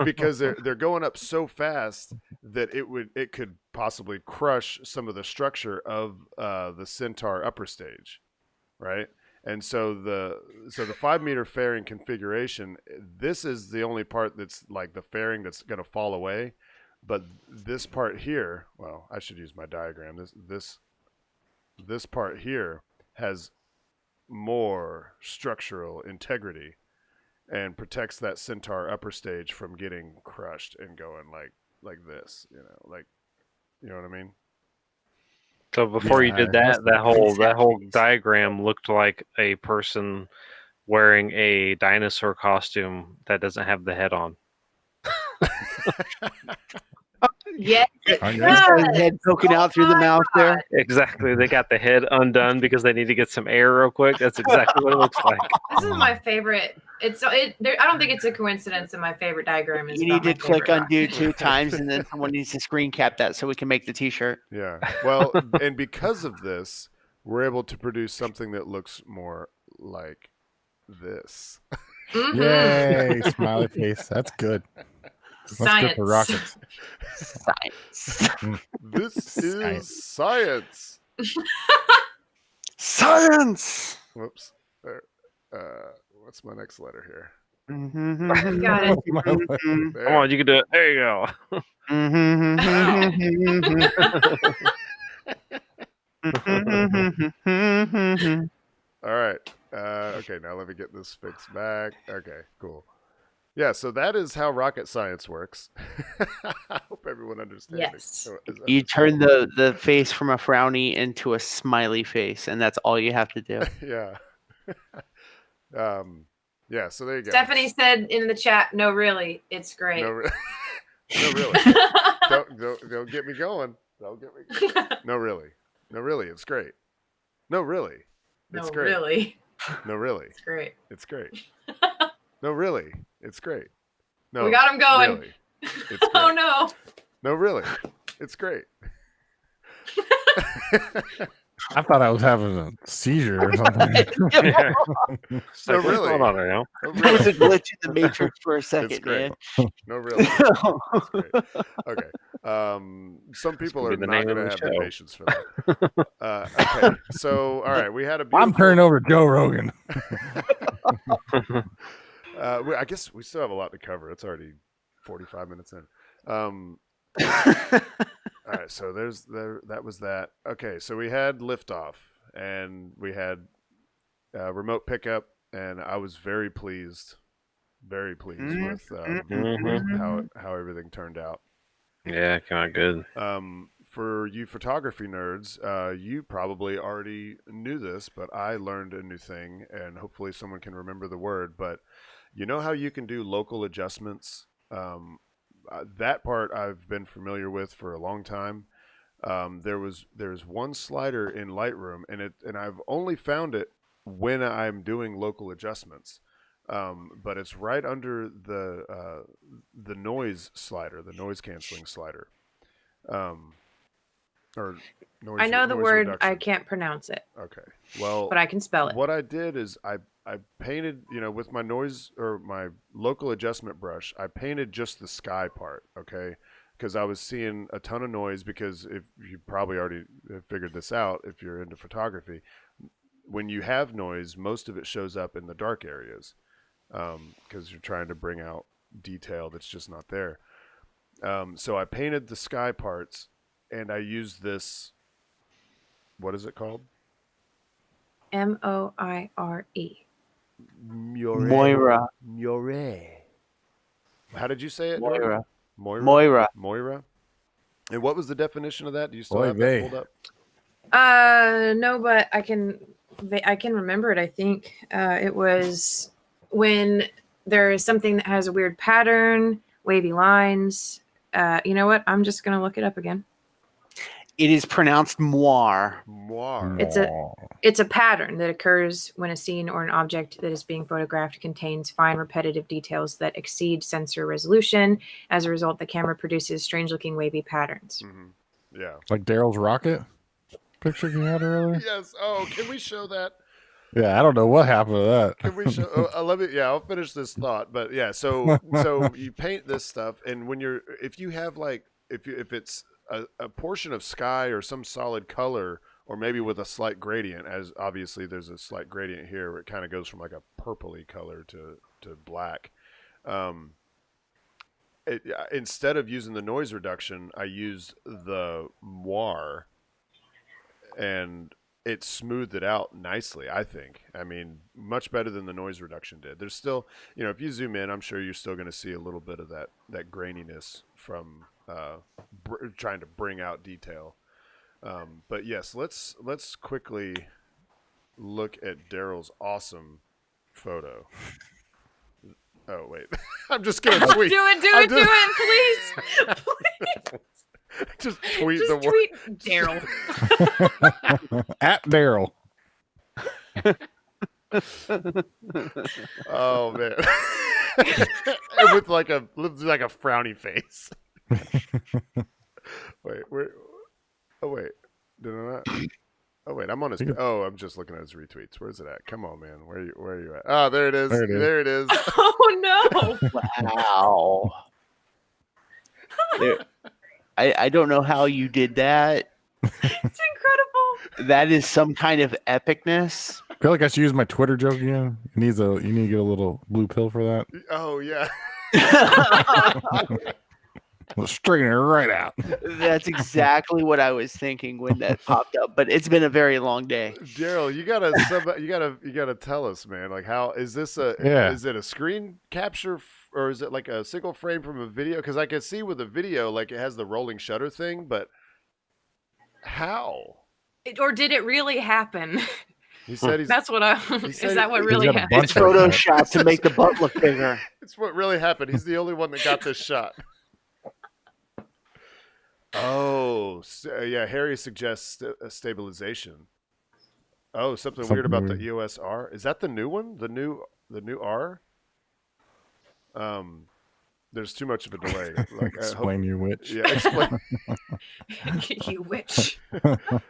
Because they're going up so fast that it could possibly crush some of the structure of the Centaur upper stage, right? And so the 5 meter fairing configuration, this is the only part that's like the fairing that's going to fall away, but this part here, well, I should use my diagram. This part here has more structural integrity and protects that Centaur upper stage from getting crushed and going like this, you know what I mean? So before you did that whole diagram looked like a person wearing a dinosaur costume that doesn't have the head on. Yeah, head poking out through the mouth there. Exactly. They got the head undone because they need to get some air real quick. That's exactly what it looks like. This is my favorite. I don't think it's a coincidence that my favorite diagram is. You need to click undo 2 times, and then someone needs to screen cap that so we can make the T-shirt. Yeah. Well, and because of this, we're able to produce something that looks more like this. Mm-hmm. Yay! Smiley face. That's good. That's good for rockets. Science. This is science. Science. Whoops. There. What's my next letter here? Got it. There. Come on, you can do it. There you go. All right. Okay, now let me get this fixed back. Okay, cool. Yeah, so that is how rocket science works. I hope everyone understands. Yes. You turn the face from a frowny into a smiley face, and that's all you have to do. Yeah. Yeah, so there you go. Stephanie said in the chat, "No, really, it's great." No, no really. Don't get me going. Don't get me going. No, really. No, really, it's great. No, really. It's great. Really. No, really. It's great. It's great. No, really. It's great. No, we got him going. Really. It's great. Oh no. No, really. It's great. I thought I was having a seizure or something. No, really. Hold on there now. No, There was a really. glitch in the matrix for a second, It's great. man. No, really. It's great. Okay. Some people are be the not name going of to the have the show. patience for that. Okay. So, all right. We had a I'm beautiful... turning over Joe Rogan. I guess we still have a lot to cover. It's already 45 minutes in. All right, so that was that. Okay, so we had liftoff, and we had remote pickup, and I was very pleased with how everything turned out. Yeah, kind of good. For you photography nerds, you probably already knew this, but I learned a new thing, and hopefully someone can remember the word. But you know how you can do local adjustments? That part I've been familiar with for a long time. There's one slider in Lightroom, and I've only found it when I'm doing local adjustments. But it's right under the noise slider, the noise canceling slider. Or noise, I know the noise word. reduction. I can't pronounce it. Okay. Well, but I can spell it. What I did is I painted, with my noise or my local adjustment brush, I painted just the sky part, okay? Because I was seeing a ton of noise, because if you probably already figured this out if you're into photography, when you have noise, most of it shows up in the dark areas, because you're trying to bring out detail that's just not there. So I painted the sky parts, and I used this, what is it called? Moire. Moira. How did you say it? Moira. Moira. And what was the definition of that? Do you still have that pulled up? No, but I can remember it. I think it was when there is something that has a weird pattern, wavy lines. You know what? I'm just gonna look it up again. It is pronounced moire. Moire. It's a pattern that occurs when a scene or an object that is being photographed contains fine repetitive details that exceed sensor resolution. As a result, the camera produces strange-looking wavy patterns. Mm-hmm. Yeah. Like Daryl's rocket picture you had earlier? Yes. Oh, can we show that? Yeah, I don't know what happened to that. Can we show? Let me. Yeah, I'll finish this thought. But yeah, so you paint this stuff, and when if you have like if it's a portion of sky or some solid color, or maybe with a slight gradient, as obviously there's a slight gradient here where it kind of goes from like a purpley color to black. Instead of using the noise reduction, I used the moire, and it smoothed it out nicely, I think. I mean, much better than the noise reduction did. There's still, if you zoom in, I'm sure you're still going to see a little bit of that graininess from trying to bring out detail. But yes, let's quickly look at Daryl's awesome photo. Oh wait, I'm just gonna tweet. Do it, please. Just tweet Daryl. At Daryl. Oh man, with like a frowny face. Wait, where? Oh wait, did I not? Oh wait, I'm on his. Oh, I'm just looking at his retweets. Where's it at? Come on, man. Where are you at? Oh, there it is. There it is. Oh no! Wow. I don't know how you did that. It's incredible. That is some kind of epicness. I feel like I should use my Twitter joke again. You need to get a little blue pill for that. Oh yeah. We'll straighten it right out. That's exactly what I was thinking when that popped up. But it's been a very long day. Daryl, you gotta tell us, man. Like, how is this is it a screen capture or is it like a single frame from a video? Because I can see with the video, like it has the rolling shutter thing, but how? Or did it really happen? He said that's what I. Is that what really happened? It's Photoshop to make the butt look bigger. It's what really happened. He's the only one that got this shot. Oh, yeah. Harry suggests stabilization. Oh, something weird about the EOS R. Is that the new one? The new R? There's too much of a delay. Like, explain you witch. Yeah, explain. You witch.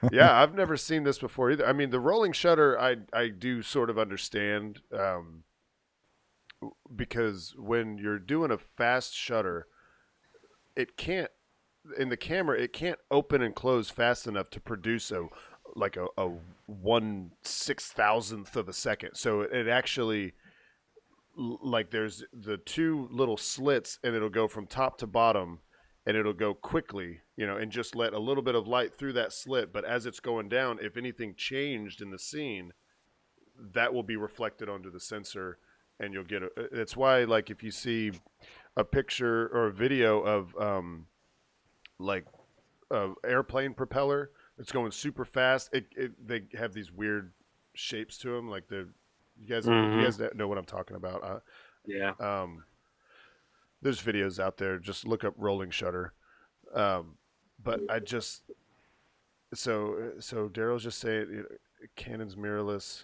Yeah, I've never seen this before either. I mean, the rolling shutter, I do sort of understand, because when you're doing a fast shutter, in the camera, it can't open and close fast enough to produce a 1/6000th of a second. So it actually, like, there's the two little slits, and it'll go from top to bottom, and it'll go quickly, and just let a little bit of light through that slit. But as it's going down, if anything changed in the scene, that will be reflected onto the sensor, and you'll get that's why, like, if you see a picture or a video of like airplane propeller, it's going super fast. They have these weird shapes to them. Like you guys know what I'm talking about. Yeah. There's videos out there. Just look up rolling shutter. But I just so Daryl's just saying Canon's mirrorless.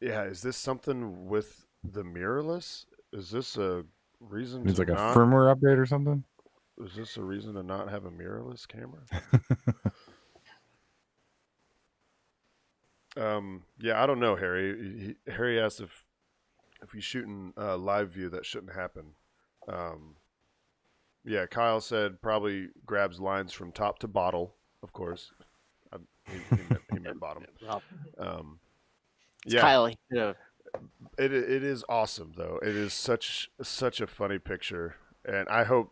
Yeah, is this something with the mirrorless? Is this a reason? It's like a firmware update or something. Is this a reason to not have a mirrorless camera? Yeah, I don't know, Harry. Harry asked if he's shooting live view, that shouldn't happen. Yeah, Kyle said probably grabs lines from top to bottle, of course. He meant bottom. Yeah, Kyle. Yeah. It is awesome though. It is such a funny picture. And I hope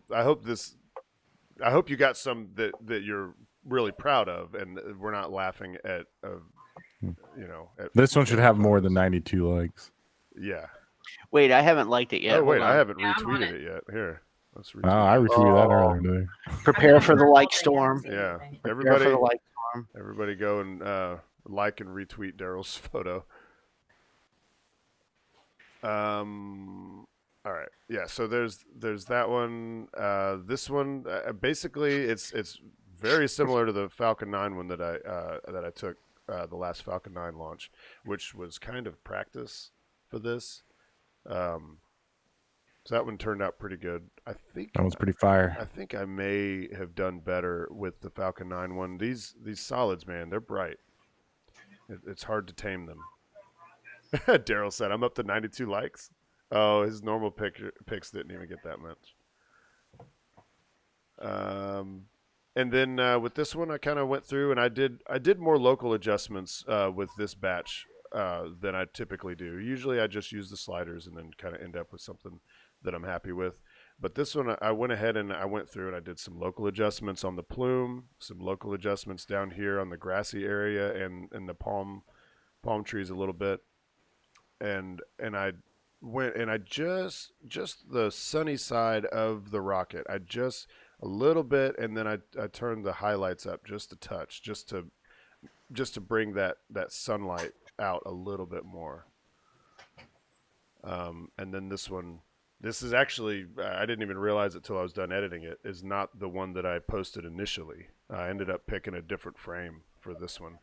you got some that you're really proud of, and we're not laughing at this one should have more than 92 likes. Yeah. Wait, I haven't liked it yet. Oh wait, I haven't retweeted it yet. Here, let's retweet. I retweeted that earlier today. Prepare for the like storm. Yeah, Prepare for the like storm. Everybody go and like and retweet Daryl's photo. All right. Yeah. So there's that one. This one, basically, it's very similar to the Falcon 9 one that I took the last Falcon 9 launch, which was kind of practice for this. So that one turned out pretty good. I think that was pretty fire. I think I may have done better with the Falcon 9 one. These solids, man, they're bright. It's hard to tame them. Daryl said, "I'm up to 92 likes." Oh, his normal pics didn't even get that much. And then with this one, I kind of went through and I did more local adjustments with this batch than I typically do. Usually, I just use the sliders and then kind of end up with something that I'm happy with. But this one, I went ahead and I went through and I did some local adjustments on the plume, some local adjustments down here on the grassy area and the palm trees a little bit, and I went and I just the sunny side of the rocket. I just a little bit, and then I turned the highlights up just a touch, just to bring that sunlight out a little bit more. And then this one. This is actually, I didn't even realize it till I was done editing it, is not the one that I posted initially. I ended up picking a different frame for this one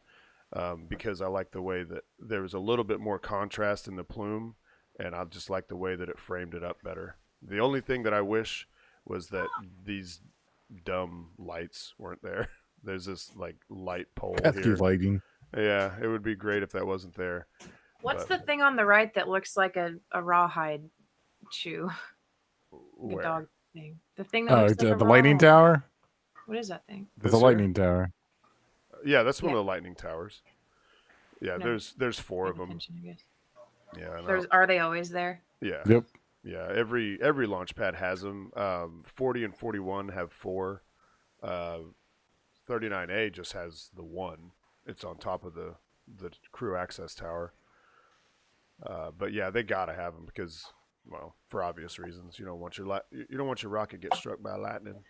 because I like the way that there was a little bit more contrast in the plume, and I just like the way that it framed it up better. The only thing that I wish was that these dumb lights weren't there. There's this like light pole here. Lighting. Yeah, it would be great if that wasn't there. What's the thing on the right that looks like a rawhide shoe? The dog thing. The thing that looks like the lightning tower? What is that thing? The lightning tower. Yeah, that's one of the lightning towers. Yeah, No. there's 4 of them. Attention, I guess. Yeah, Are they always there? yeah. Yep. Yeah, every launch pad has them. 40 and 41 have 4. 39A just has the 1. It's on top of the crew access tower. But yeah, they gotta have them because, well, for obvious reasons, you don't want your rocket get struck by lightning.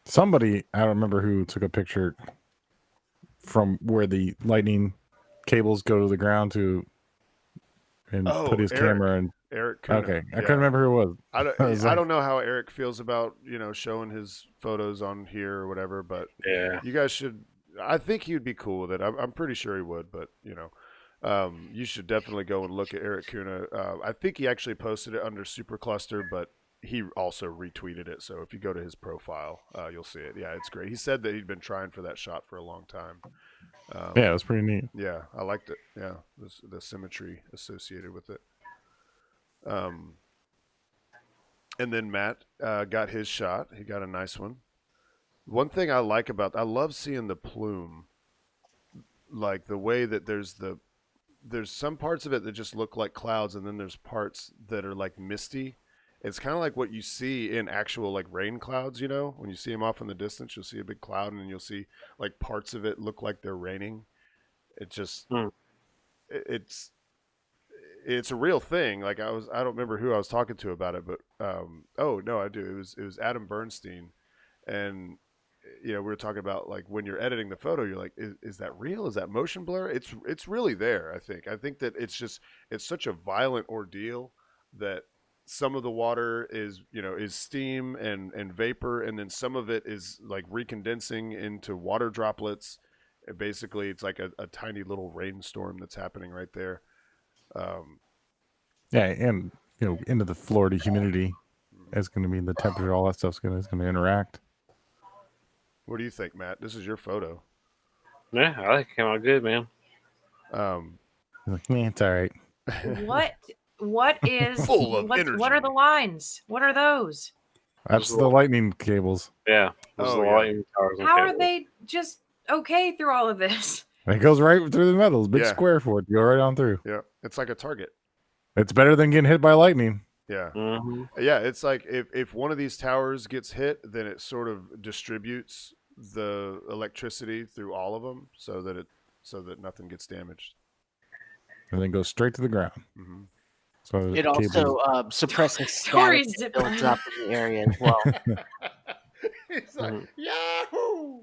Somebody, I don't remember who, took a picture from where the lightning cables go to the ground and put his camera in. Eric Kuna. Okay, I couldn't remember who it was. I don't know how Eric feels about showing his photos on here or whatever, but Yeah. you guys should. I think he'd be cool with it. I'm pretty sure he would, but you should definitely go and look at Eric Kuna. I think he actually posted it under Supercluster, but he also retweeted it. So if you go to his profile, you'll see it. Yeah, it's great. He said that he'd been trying for that shot for a long time. Yeah, it was pretty neat. Yeah, I liked it. Yeah, the symmetry associated with it. And then Matt got his shot. He got a nice one. One thing I love seeing the plume, like the way that there's some parts of it that just look like clouds, and then there's parts that are like misty. It's kind of like what you see in actual like rain clouds, when you see them off in the distance, you'll see a big cloud and then you'll see like parts of it look like they're raining. It just, it's a real thing. Like I don't remember who I was talking to about it, but, oh no, I do. It was Adam Bernstein. And, we were talking about like when you're editing the photo, you're like, is that real? Is that motion blur? It's really there. I think that it's such a violent ordeal that some of the water is steam and vapor, and then some of it is like recondensing into water droplets. And basically, it's like a tiny little rainstorm that's happening right there. Yeah, and into the Florida humidity is going to be the temperature. All that stuff's going to interact. What do you think, Matt? This is your photo. Yeah, I think it came out good, man. Like, man, it's all right. What is full of energy? What are the lines? What are those? That's the lightning cables. Yeah. Lightning towers and How cables. are they just okay through all of this? It goes right through the metals. Big Yeah. square for it to go right on through. Yeah, it's like a target. It's better than getting hit by lightning. Yeah. Mm-hmm. Yeah, it's like if one of these towers gets hit, then it sort of distributes the electricity through all of them so that nothing gets damaged. And then goes straight to the ground. Mm-hmm. So the It cables- also suppresses static Corey's that builds up in the area as well. It's like, Yahoo!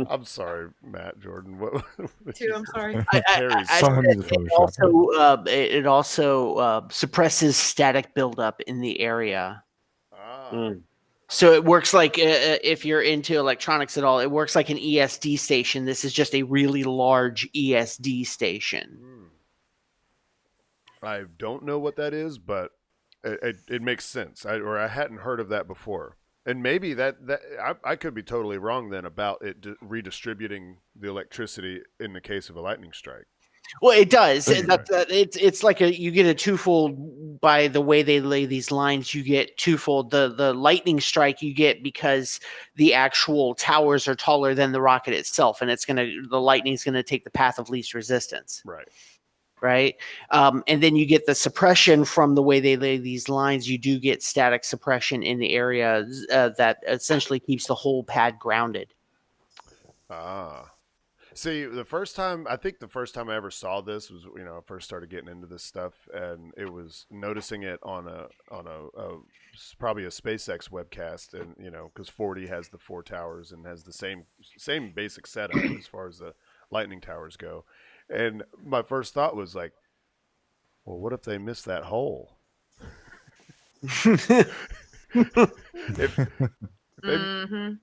I'm sorry, Matt, Jordan. What? I'm sorry. Harry's Someone needs a Photoshop. It also suppresses static buildup in the area. Ah. Mm. So it works like if you're into electronics at all, it works like an ESD station. This is just a really large ESD station. I don't know what that is, but it makes sense. I hadn't heard of that before. And maybe I could be totally wrong then about it redistributing the electricity in the case of a lightning strike. Well, it does. It's like you get a twofold by the way they lay these lines. You get twofold. The lightning strike you get because the actual towers are taller than the rocket itself, and the lightning's gonna take the path of least resistance. Right. And then you get the suppression from the way they lay these lines. You do get static suppression in the area that essentially keeps the whole pad grounded. See, the first time I ever saw this was, I first started getting into this stuff, and it was noticing it on a probably a SpaceX webcast, and because 40 has the 4 towers and has the same basic setup as far as the lightning towers go, and my first thought was like, well, what if they miss that hole?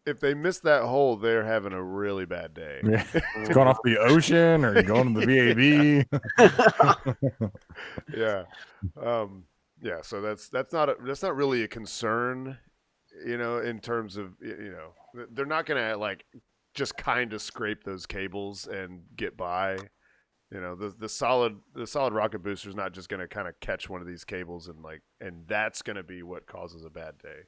If they miss that hole, they're having a really bad day. Yeah. It's going off the ocean or going to the VAB. Yeah. So that's not really a concern, in terms of, they're not gonna like just kind of scrape those cables and get by. The solid rocket booster is not just gonna kind of catch one of these cables and that's gonna be what causes a bad day.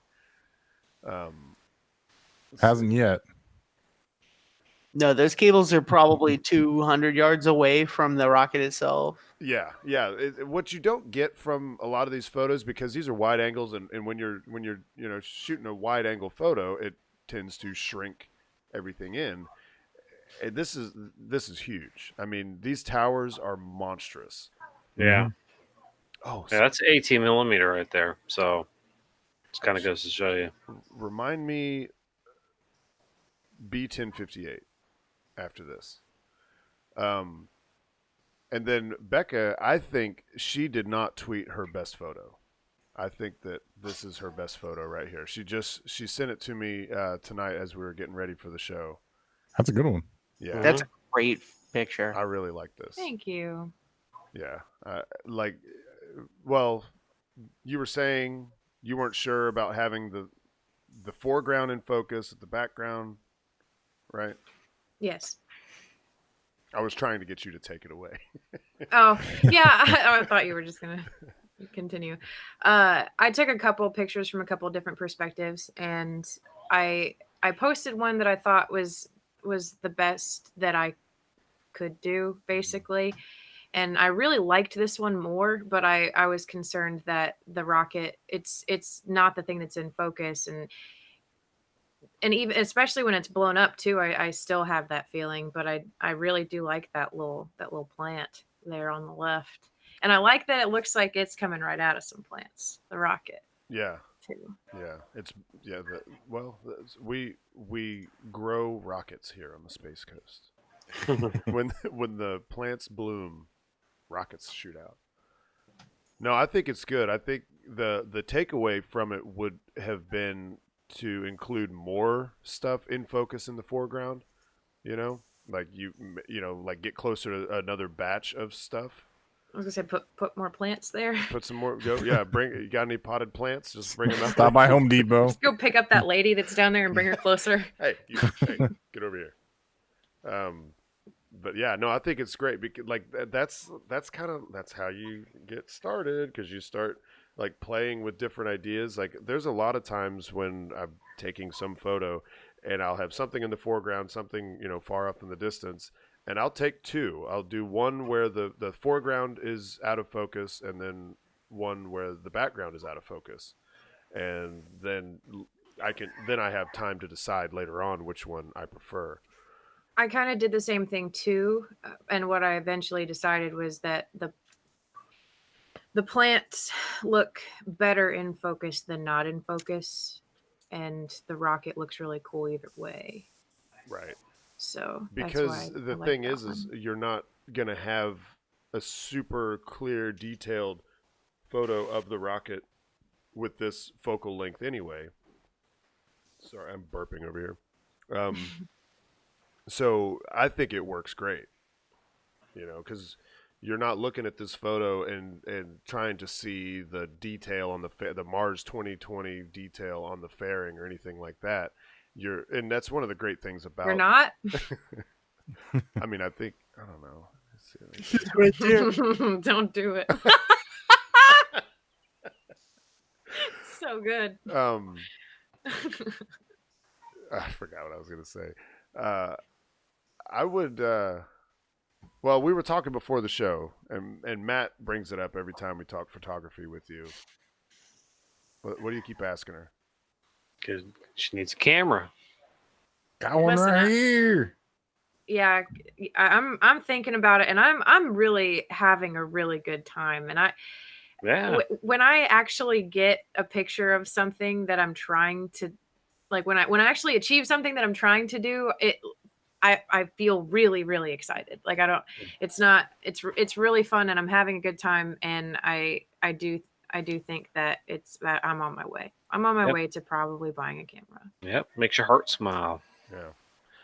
Hasn't yet. No, those cables are probably 200 yards away from the rocket itself. Yeah. What you don't get from a lot of these photos, because these are wide angles, and when you're shooting a wide angle photo, it tends to shrink everything in. And this is huge. I mean, these towers are monstrous. Yeah. Oh, yeah, that's 18 millimeter right there. So it kind of goes to show you. Remind me, B1058 after this. And then Bekah, I think she did not tweet her best photo. I think that this is her best photo right here. She sent it to me tonight as we were getting ready for the show. That's a good one. Yeah. That's a great picture. I really like this. Thank you. Yeah. Well, you were saying you weren't sure about having the foreground in focus, the background, right? Yes. I was trying to get you to take it away. Oh, yeah. I thought you were just going to continue. I took a couple pictures from a couple different perspectives, and I posted one that I thought was the best that I could do, basically. And I really liked this one more, but I was concerned that the rocket, it's not the thing that's in focus, and even especially when it's blown up too, I still have that feeling. But I really do like that little plant there on the left, and I like that it looks like it's coming right out of some plants. The rocket. Yeah. Too. Yeah. We grow rockets here on the Space Coast. when the plants bloom, rockets shoot out. No, I think it's good. I think the takeaway from it would have been to include more stuff in focus in the foreground. Like like get closer to another batch of stuff. I was gonna say put more plants there. Put some more. You got any potted plants? Just bring them out. Stop by Home Depot. Just go pick up that lady that's down there and bring her closer. Hey, get over here. But yeah, no, I think it's great because that's how you get started, because you start like playing with different ideas. Like there's a lot of times when I'm taking some photo and I'll have something in the foreground, something far off in the distance, and I'll take two. I'll do one where the foreground is out of focus, and then one where the background is out of focus, and then I have time to decide later on which one I prefer. I kind of did the same thing too, and what I eventually decided was that the plants look better in focus than not in focus, and the rocket looks really cool either way. Right. So because the thing is you're not gonna have a super clear, detailed photo of the rocket with this focal length anyway. Sorry, I'm burping over here. So I think it works great, because you're not looking at this photo and trying to see the detail on the Mars 2020 detail on the fairing or anything like that. And that's one of the great things about. You're not. I mean, I don't know. It's right there. Don't do it. So good. I forgot what I was going to say. I would. Well, we were talking before the show, and Matt brings it up every time we talk photography with you. What do you keep asking her? Because she needs a camera. Got one Listen, right here. Yeah, I'm thinking about it, and I'm really having a really good time. And when I actually get a picture of something that I'm trying to, like when I actually achieve something that I'm trying to do, I feel really, really excited. Like it's really fun, and I'm having a good time. And I do think that I'm on my way. I'm on my way to probably buying a camera. Yep. Makes your heart smile. Yeah.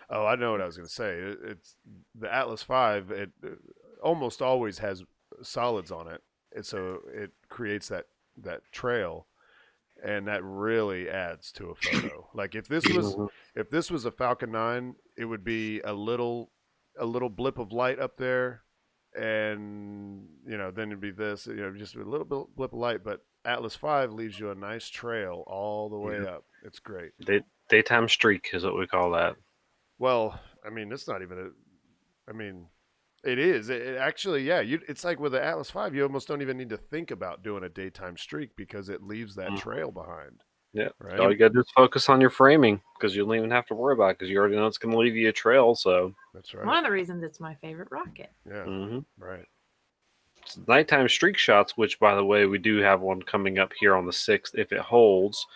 Oh, I know what I was going to say. It's the Atlas V. It almost always has solids on it, and so it creates that trail, and that really adds to a photo. Like if this was a Falcon 9, it would be a little blip of light up there, and then it'd be this, just a little blip of light. But Atlas V leaves you a nice trail all the way up. It's great. Daytime streak is what we call that. Well, I mean, it's not even it is. It actually, yeah. It's like with the Atlas V, you almost don't even need to think about doing a daytime streak because it leaves that trail behind. Yeah. Right? All you got to do is focus on your framing because you don't even have to worry about it because you already know it's going to leave you a trail. So that's right. One of the reasons it's my favorite rocket. Yeah. Right. It's nighttime streak shots, which, by the way, we do have one coming up here on the 6th if it holds.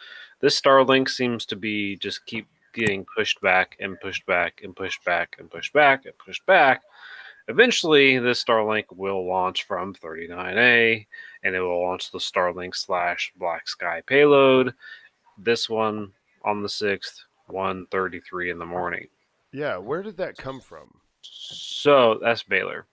This Starlink seems to be just keep getting pushed back and pushed back and pushed back and pushed back and pushed back. Eventually, this Starlink will launch from 39A, and it will launch the Starlink / Black Sky payload. This one on the 6th, 1:33 in the morning. Yeah, where did that come from? So that's Baylor.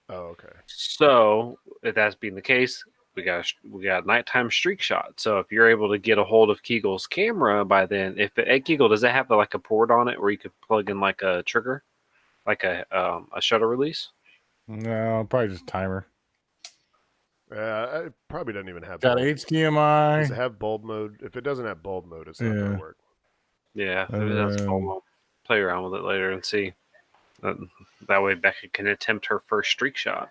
Oh, okay. So if that's being the case, we got nighttime streak shot. So if you're able to get a hold of Keagle's camera by then, Keagle, does it have like a port on it where you could plug in like a trigger, like a shutter release? No, probably just timer. It probably doesn't even have. Got HDMI. Does it have bulb mode? If it doesn't have bulb mode, it's not going to work. Yeah, maybe that's cool. We'll play around with it later and see. That way, Bekah can attempt her first streak shot.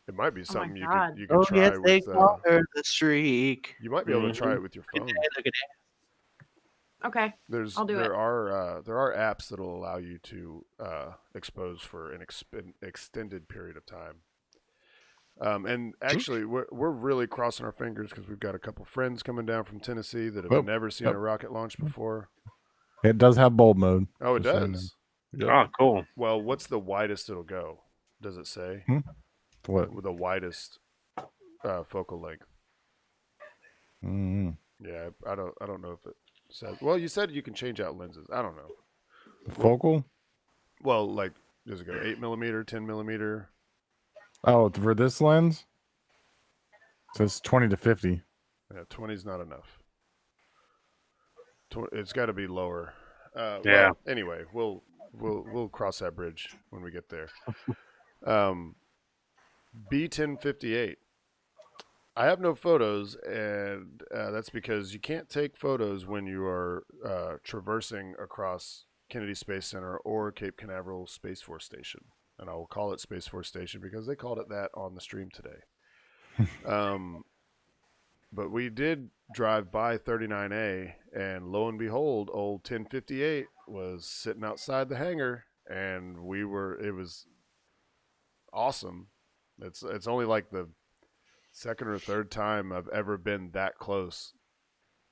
It might be something you can Oh, try yes, they with. call her the streak. You might be able to try it with your phone. Look at that. Okay. There are apps that'll allow you to expose for an extended period of time. And actually, we're really crossing our fingers because we've got a couple friends coming down from Tennessee that have never seen a rocket launch before. It does have bulb mode. Oh, it does. Yep. Oh, cool. Well, what's the widest it'll go? Does it say? What? With the widest focal length. Mm-hmm. Yeah, I don't know if it says. Well, you said you can change out lenses. I don't know. The focal? Well, like, does it go 8mm, 10mm? Oh, for this lens? It says 20 to 50. Yeah, 20 is not enough. It's got to be lower. Yeah. Well, anyway, we'll cross that bridge when we get there. B1058. I have no photos, and that's because you can't take photos when you are traversing across Kennedy Space Center or Cape Canaveral Space Force Station. And I will call it Space Force Station because they called it that on the stream today. But we did drive by 39A, and lo and behold, old 1058 was sitting outside the hangar, and it was awesome. It's only like the second or third time I've ever been that close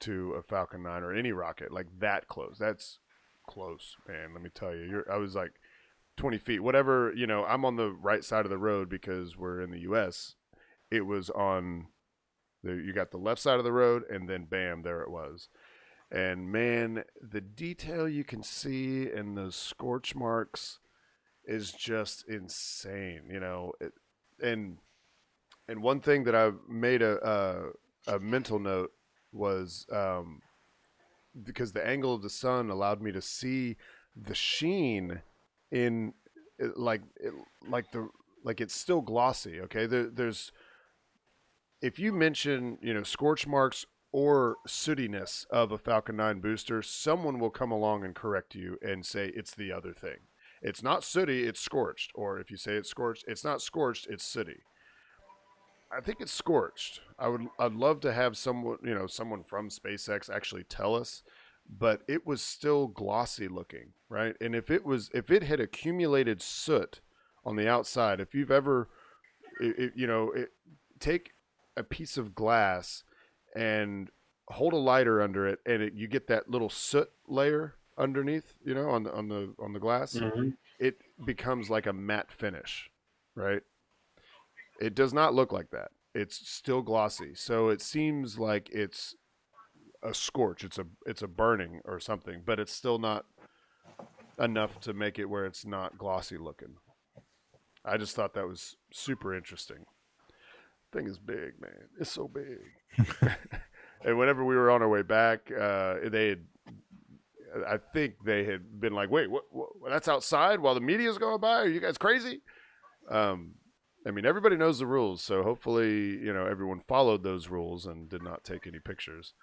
to a Falcon 9 or any rocket, like that close. That's close, man. Let me tell you. I was like 20 feet, whatever, I'm on the right side of the road because we're in the U.S. It was on you got the left side of the road, and then bam, there it was. And man, the detail you can see in those scorch marks is just insane, you know. And one thing that I made a mental note was because the angle of the sun allowed me to see the sheen in like it's still glossy. Okay, there's if you mention scorch marks or sootiness of a Falcon 9 booster, someone will come along and correct you and say it's the other thing. It's not sooty, it's scorched. Or if you say it's scorched, it's not scorched, it's sooty. I think it's scorched. I'd love to have someone from SpaceX actually tell us, but it was still glossy looking, right? And if it had accumulated soot on the outside, if you've ever take a piece of glass and hold a lighter under it, and you get that little soot layer underneath, on the glass. Mm-hmm. It becomes like a matte finish, right? It does not look like that. It's still glossy, so it seems like it's a scorch. It's a burning or something, but it's still not enough to make it where it's not glossy looking. I just thought that was super interesting. Thing is big, man. It's so big. And whenever we were on our way back, I think they had been like, wait, what that's outside while the media's going by? Are you guys crazy? I mean, everybody knows the rules, so hopefully, everyone followed those rules and did not take any pictures.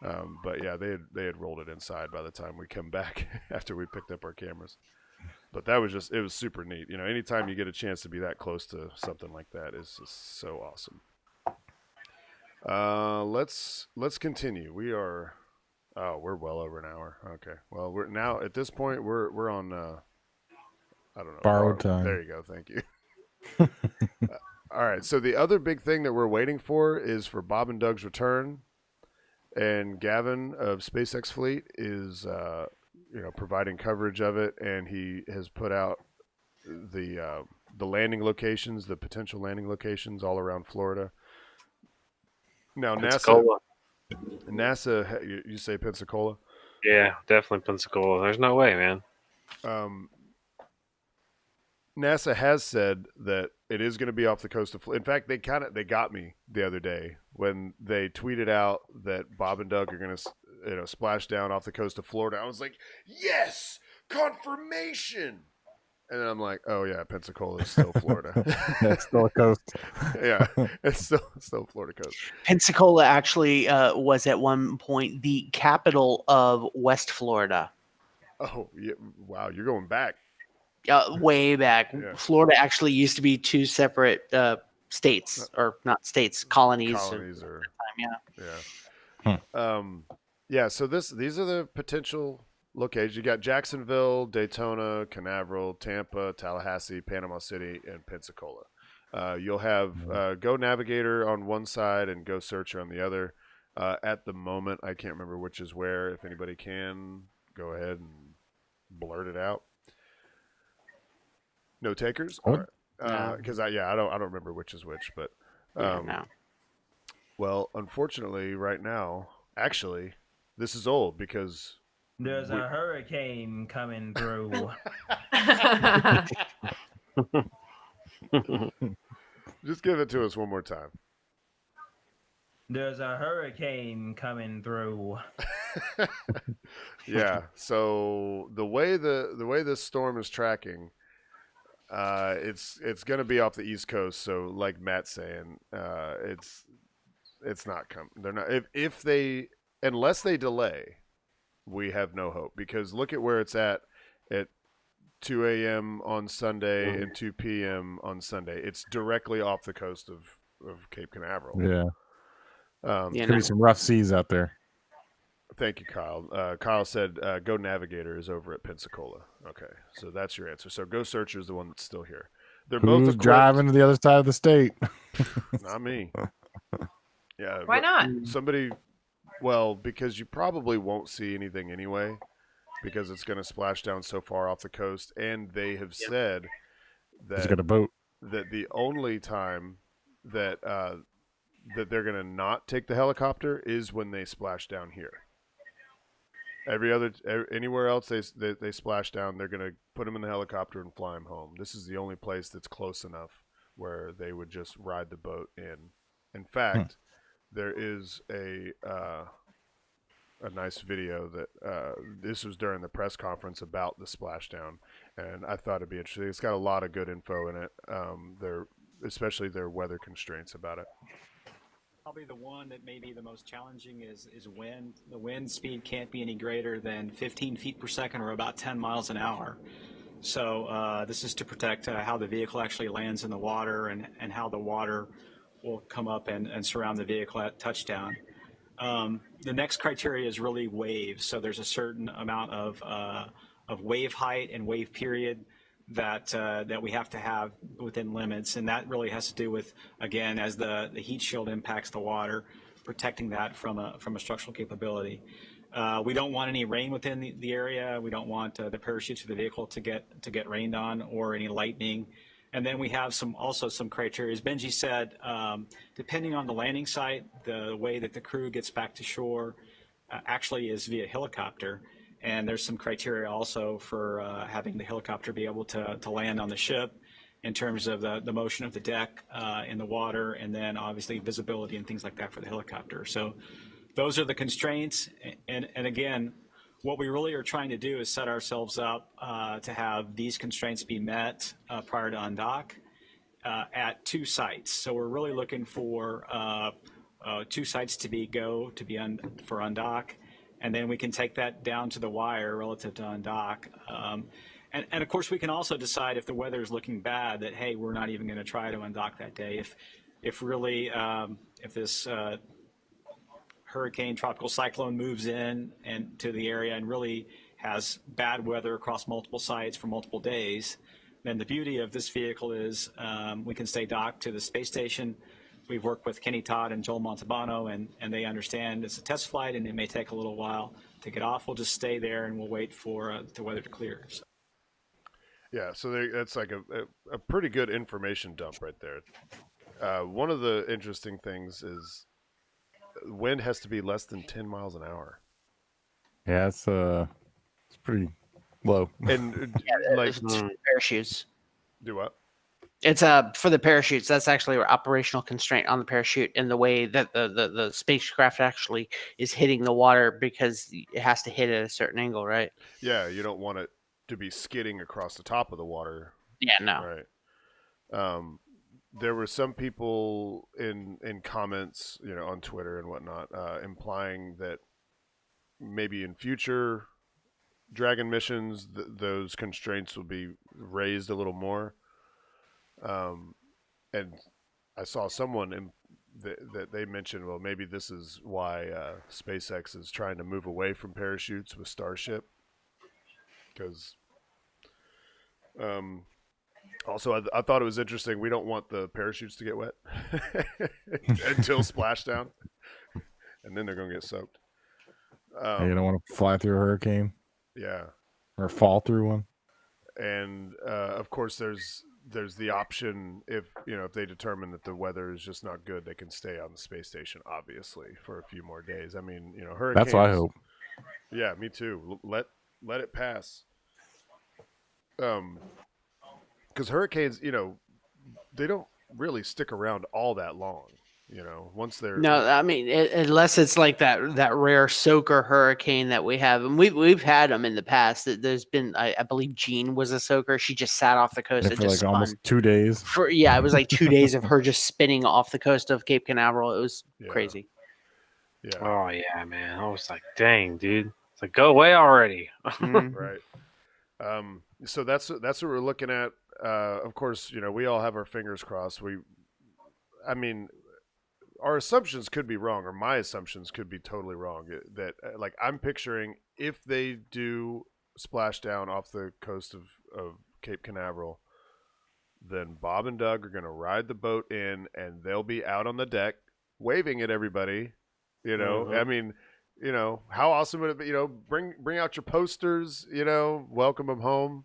But yeah, they had rolled it inside by the time we come back after we picked up our cameras. But that was it was super neat. Anytime you get a chance to be that close to something like that is just so awesome. Let's continue. We're well over an hour. Okay. Well, we're now at this point we're on I don't know. Borrowed time. There you go. Thank you. All right. So the other big thing that we're waiting for is for Bob and Doug's return, and Gavin of SpaceX Fleet is providing coverage of it, and he has put out the landing locations, the potential landing locations all around Florida. Now Pensacola. NASA, you say Pensacola? Yeah, definitely Pensacola. There's no way, man. NASA has said that it is going to be off the coast of Florida. In fact, they got me the other day when they tweeted out that Bob and Doug are going to splash down off the coast of Florida. I was like, yes, confirmation. And then I'm like, oh yeah, Pensacola is still Florida. It's still a coast. Yeah, it's still Florida coast. Pensacola actually was at one point the capital of West Florida. Oh yeah! Wow, you're going back. Way back. Yeah. Florida actually used to be two separate states, or not states, colonies. Yeah. So these are the potential locations. You got Jacksonville, Daytona, Canaveral, Tampa, Tallahassee, Panama City, and Pensacola. You'll have Go Navigator on one side and Go Searcher on the other. At the moment, I can't remember which is where. If anybody can, go ahead and blurt it out. No takers? All right. Because I don't remember which is which, but no. Well, unfortunately, right now, actually, this is old because there's a hurricane coming through. Just give it to us one more time. There's a hurricane coming through. Yeah. So the way this storm is tracking, it's going to be off the East Coast. So like Matt's saying, it's not coming. They're not unless they delay. We have no hope, because look at where it's at 2 a.m. on Sunday and 2 p.m. on Sunday. It's directly off the coast of Cape Canaveral. Yeah. Could be some rough seas out there. Thank you, Kyle. Kyle said Go Navigator is over at Pensacola. Okay, so that's your answer. So Go Searcher is the one that's still here. They're Who's both driving to the other side of the state? Not me. Yeah. Why not? Somebody. Well, because you probably won't see anything anyway, because it's going to splash down so far off the coast, and they have said that got a boat. That the only time that that they're going to not take the helicopter is when they splash down here. Anywhere else they splash down, they're gonna put them in the helicopter and fly them home. This is the only place that's close enough where they would just ride the boat in. In fact, there is a nice video that this was during the press conference about the splashdown, and I thought it'd be interesting. It's got a lot of good info in it. Especially their weather constraints about it. Probably the one that may be the most challenging is wind. The wind speed can't be any greater than 15 feet per second or about 10 miles an hour. So this is to protect how the vehicle actually lands in the water and how the water will come up and surround the vehicle at touchdown. The next criteria is really waves. So there's a certain amount of wave height and wave period that we have to have within limits, and that really has to do with, again, as the heat shield impacts the water, protecting that from a structural capability. We don't want any rain within the area. We don't want the parachutes for the vehicle to get rained on, or any lightning. And then we have also some criteria. As Benji said, depending on the landing site, the way that the crew gets back to shore actually is via helicopter. And there's some criteria also for having the helicopter be able to land on the ship, in terms of the motion of the deck in the water, and then obviously visibility and things like that for the helicopter. So those are the constraints. And again, what we really are trying to do is set ourselves up to have these constraints be met prior to undock at 2 sites. So we're really looking for 2 sites for undock. And then we can take that down to the wire relative to undock. And of course, we can also decide, if the weather is looking bad, that, hey, we're not even going to try to undock that day. If this hurricane, tropical cyclone moves in and to the area and really has bad weather across multiple sites for multiple days, then the beauty of this vehicle is we can stay docked to the space station. We've worked with Kenny Todd and Joel Montalbano, and they understand it's a test flight and it may take a little while to get off. We'll just stay there and we'll wait for the weather to clear. So. Yeah, so that's like a pretty good information dump right there. One of the interesting things is wind has to be less than 10 miles an hour. Yeah, it's pretty low. And parachutes. Do what? It's for the parachutes. That's actually an operational constraint on the parachute, in the way that the spacecraft actually is hitting the water, because it has to hit at a certain angle, right? Yeah, you don't want it to be skidding across the top of the water. Yeah, no. Right. There were some people in comments, on Twitter and whatnot, implying that maybe in future Dragon missions, those constraints will be raised a little more. And I saw someone that they mentioned, well, maybe this is why SpaceX is trying to move away from parachutes with Starship, because also I thought it was interesting. We don't want the parachutes to get wet until splashdown, and then they're going to get soaked. You don't want to fly through a hurricane, yeah, or fall through one. And of course, there's the option, if they determine that the weather is just not good, they can stay on the space station, obviously, for a few more days. I mean, hurricanes. That's what I hope. Yeah, me too. Let it pass. Because hurricanes, they don't really stick around all that long. Once they're I mean, unless it's like that rare soaker hurricane that we have, and we've had them in the past. There's been, I believe, Jean was a soaker. She just sat off the coast and for just like almost 2 days. It was like 2 days of her just spinning off the coast of Cape Canaveral. It was crazy. Yeah. Oh yeah, man. I was like, dang, dude. It's like, go away already. Right. So that's what we're looking at. Of course, we all have our fingers crossed. Our assumptions could be wrong, or my assumptions could be totally wrong. That like, I'm picturing, if they do splash down off the coast of Cape Canaveral, then Bob and Doug are going to ride the boat in, and they'll be out on the deck waving at everybody. I mean, how awesome would it be? Bring out your posters. Welcome them home.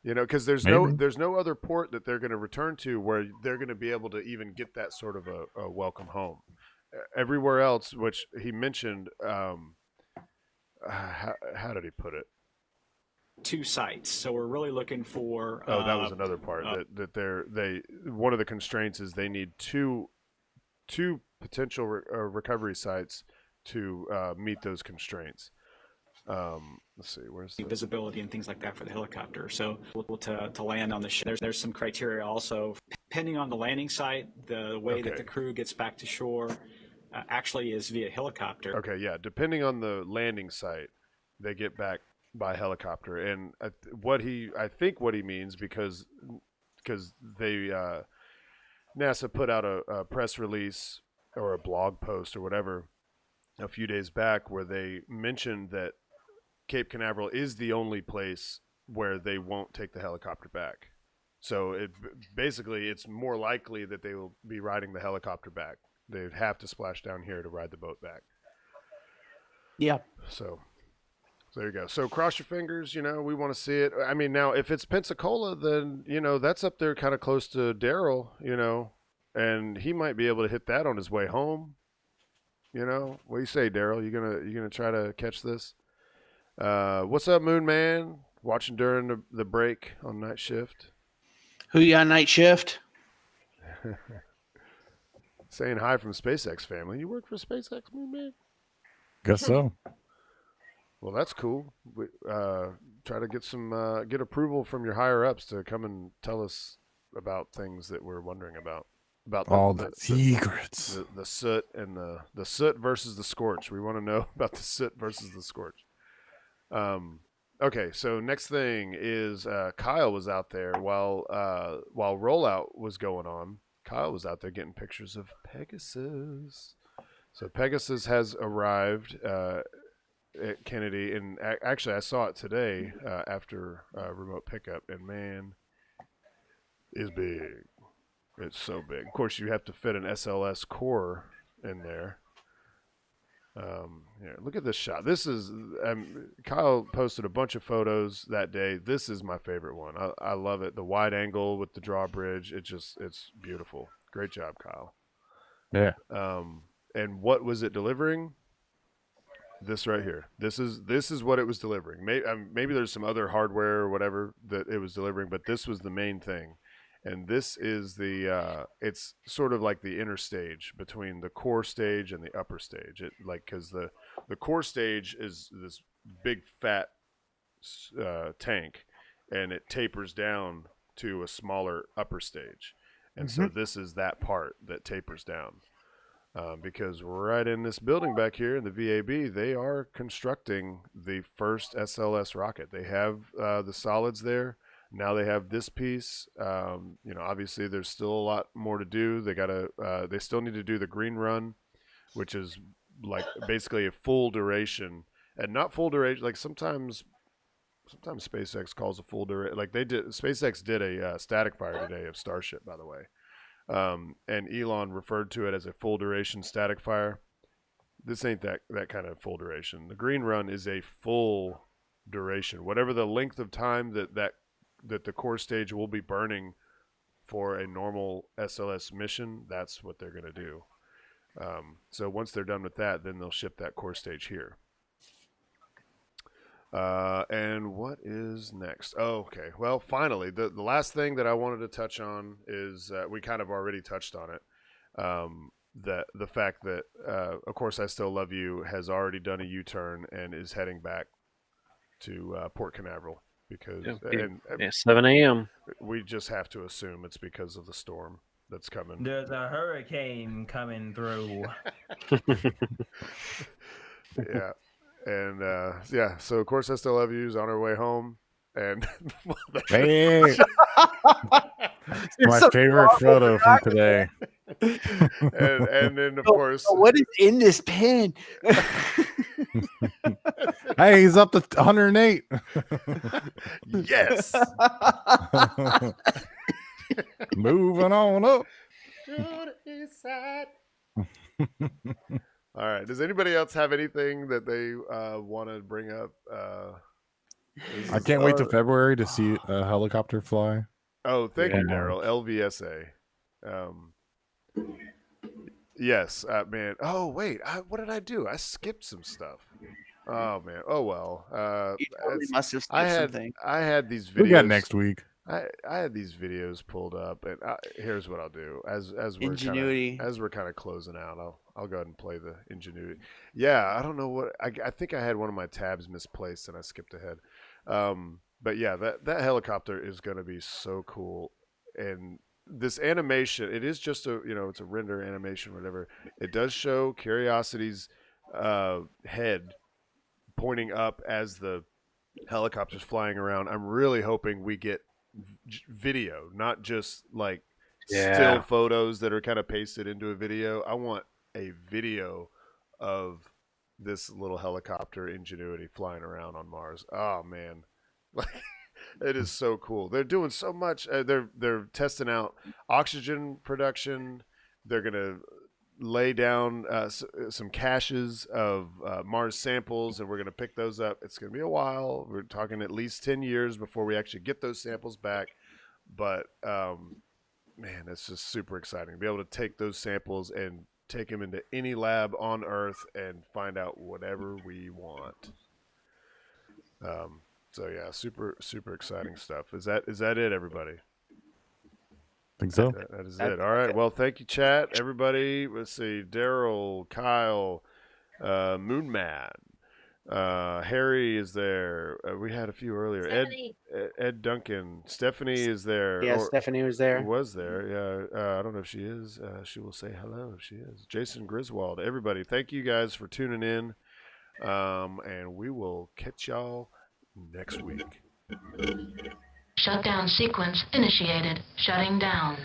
Because there's no other port that they're going to return to where they're going to be able to even get that sort of a welcome home. Everywhere else, which he mentioned, how did he put it? 2 sites. So we're really looking for. Oh, that was another part that one of the constraints is they need two potential recovery sites to meet those constraints. Let's see, where's the visibility and things like that for the helicopter. So to land on the ship, there's some criteria also. Depending on the landing site, the way that the crew gets back to shore actually is via helicopter. Okay, yeah. Depending on the landing site, they get back by helicopter. And I think what he means because they NASA put out a press release or a blog post or whatever a few days back where they mentioned that Cape Canaveral is the only place where they won't take the helicopter back. So basically it's more likely that they will be riding the helicopter back. They'd have to splash down here to ride the boat back. Yeah. So there you go. So cross your fingers, we want to see it. I mean, now if it's Pensacola, then, that's up there kind of close to Daryl, and he might be able to hit that on his way home. What do you say, Daryl? You gonna try to catch this? What's up, Moon Man? Watching during the break on night shift. Who you on night shift? Saying hi from SpaceX family. You work for SpaceX, Moon Man? Guess so. Well, that's cool. We, try to get approval from your higher ups to come and tell us about things that we're wondering about. About all the secrets. The soot and the soot versus the scorch. We want to know about the soot versus the scorch. Okay, so next thing is Kyle was out there while rollout was going on. Kyle was out there getting pictures of Pegasus. So Pegasus has arrived at Kennedy, and actually I saw it today after remote pickup, and man, is big. It's so big. Of course, you have to fit an SLS core in there. Here, look at this shot. This is Kyle posted a bunch of photos that day. This is my favorite one. I love it. The wide angle with the drawbridge. It's beautiful. Great job, Kyle. Yeah. And what was it delivering? This right here. This is what it was delivering. Maybe there's some other hardware or whatever that it was delivering, but this was the main thing. And this is it's sort of like the inner stage between the core stage and the upper stage. Because the core stage is this big fat tank, and it tapers down to a smaller upper stage. And so this is that part that tapers down. Because right in this building back here in the VAB, they are constructing the first SLS rocket. They have the solids there. Now they have this piece. Obviously there's still a lot more to do. They still need to do the green run, which is like basically a full duration, and not full duration. Like sometimes SpaceX calls a full duration. Like SpaceX did a static fire today of Starship, by the way. And Elon referred to it as a full duration static fire. This ain't that kind of full duration. The green run is a full duration. Whatever the length of time that the core stage will be burning for a normal SLS mission, that's what they're going to do. So once they're done with that, then they'll ship that core stage here. And what is next? Oh, okay. Well, finally, the last thing that I wanted to touch on is we kind of already touched on it. The fact that, of course, I Still Love You has already done a U-turn and is heading back to Port Canaveral because 7 a.m. We just have to assume it's because of the storm that's coming. There's a hurricane coming through. Yeah. And so of course I Still Love You is on her way home, and hey, my favorite photo from today. and then of course, what is in this pen? Hey, he's up to 108. Yes. Moving on up. All right. Does anybody else have anything that they want to bring up? I can't wait till February to see a helicopter fly. Oh, thank you, Daryl. LVSA. Yes, man. Oh, wait. What did I do? I skipped some stuff. Oh man. Oh well. You totally must have I skipped had something. I had these videos. We got next week. I had these videos pulled up, and here's what I'll do as Ingenuity. we're kind of closing out. I'll go ahead and play the Ingenuity. Yeah, I don't know what I think I had one of my tabs misplaced and I skipped ahead. But yeah, that helicopter is going to be so cool, and this animation, it is just it's a render animation, whatever. It does show Curiosity's head pointing up as the helicopter's flying around. I'm really hoping we get video, not just like still photos that are kind of pasted into a video. I want a video of this little helicopter Ingenuity flying around on Mars. Oh man, like it is so cool. They're doing so much. They're testing out oxygen production. They're gonna lay down some caches of Mars samples, and we're going to pick those up. It's going to be a while. We're talking at least 10 years before we actually get those samples back. But, man, it's just super exciting to be able to take those samples and take them into any lab on Earth and find out whatever we want. So, yeah, super, super exciting stuff. Is that it, everybody? Think so. That is it. All right. Well, thank you, chat. Everybody, let's see. Daryl, Kyle, Moonman, Harry is there. We had a few earlier. Stephanie. Ed Duncan. Stephanie is there. Yeah, Stephanie was there. Was there. Yeah. I don't know if she is. She will say hello if she is. Jason Griswold. Everybody, thank you guys for tuning in. And we will catch y'all next week. Shutdown sequence initiated. Shutting down.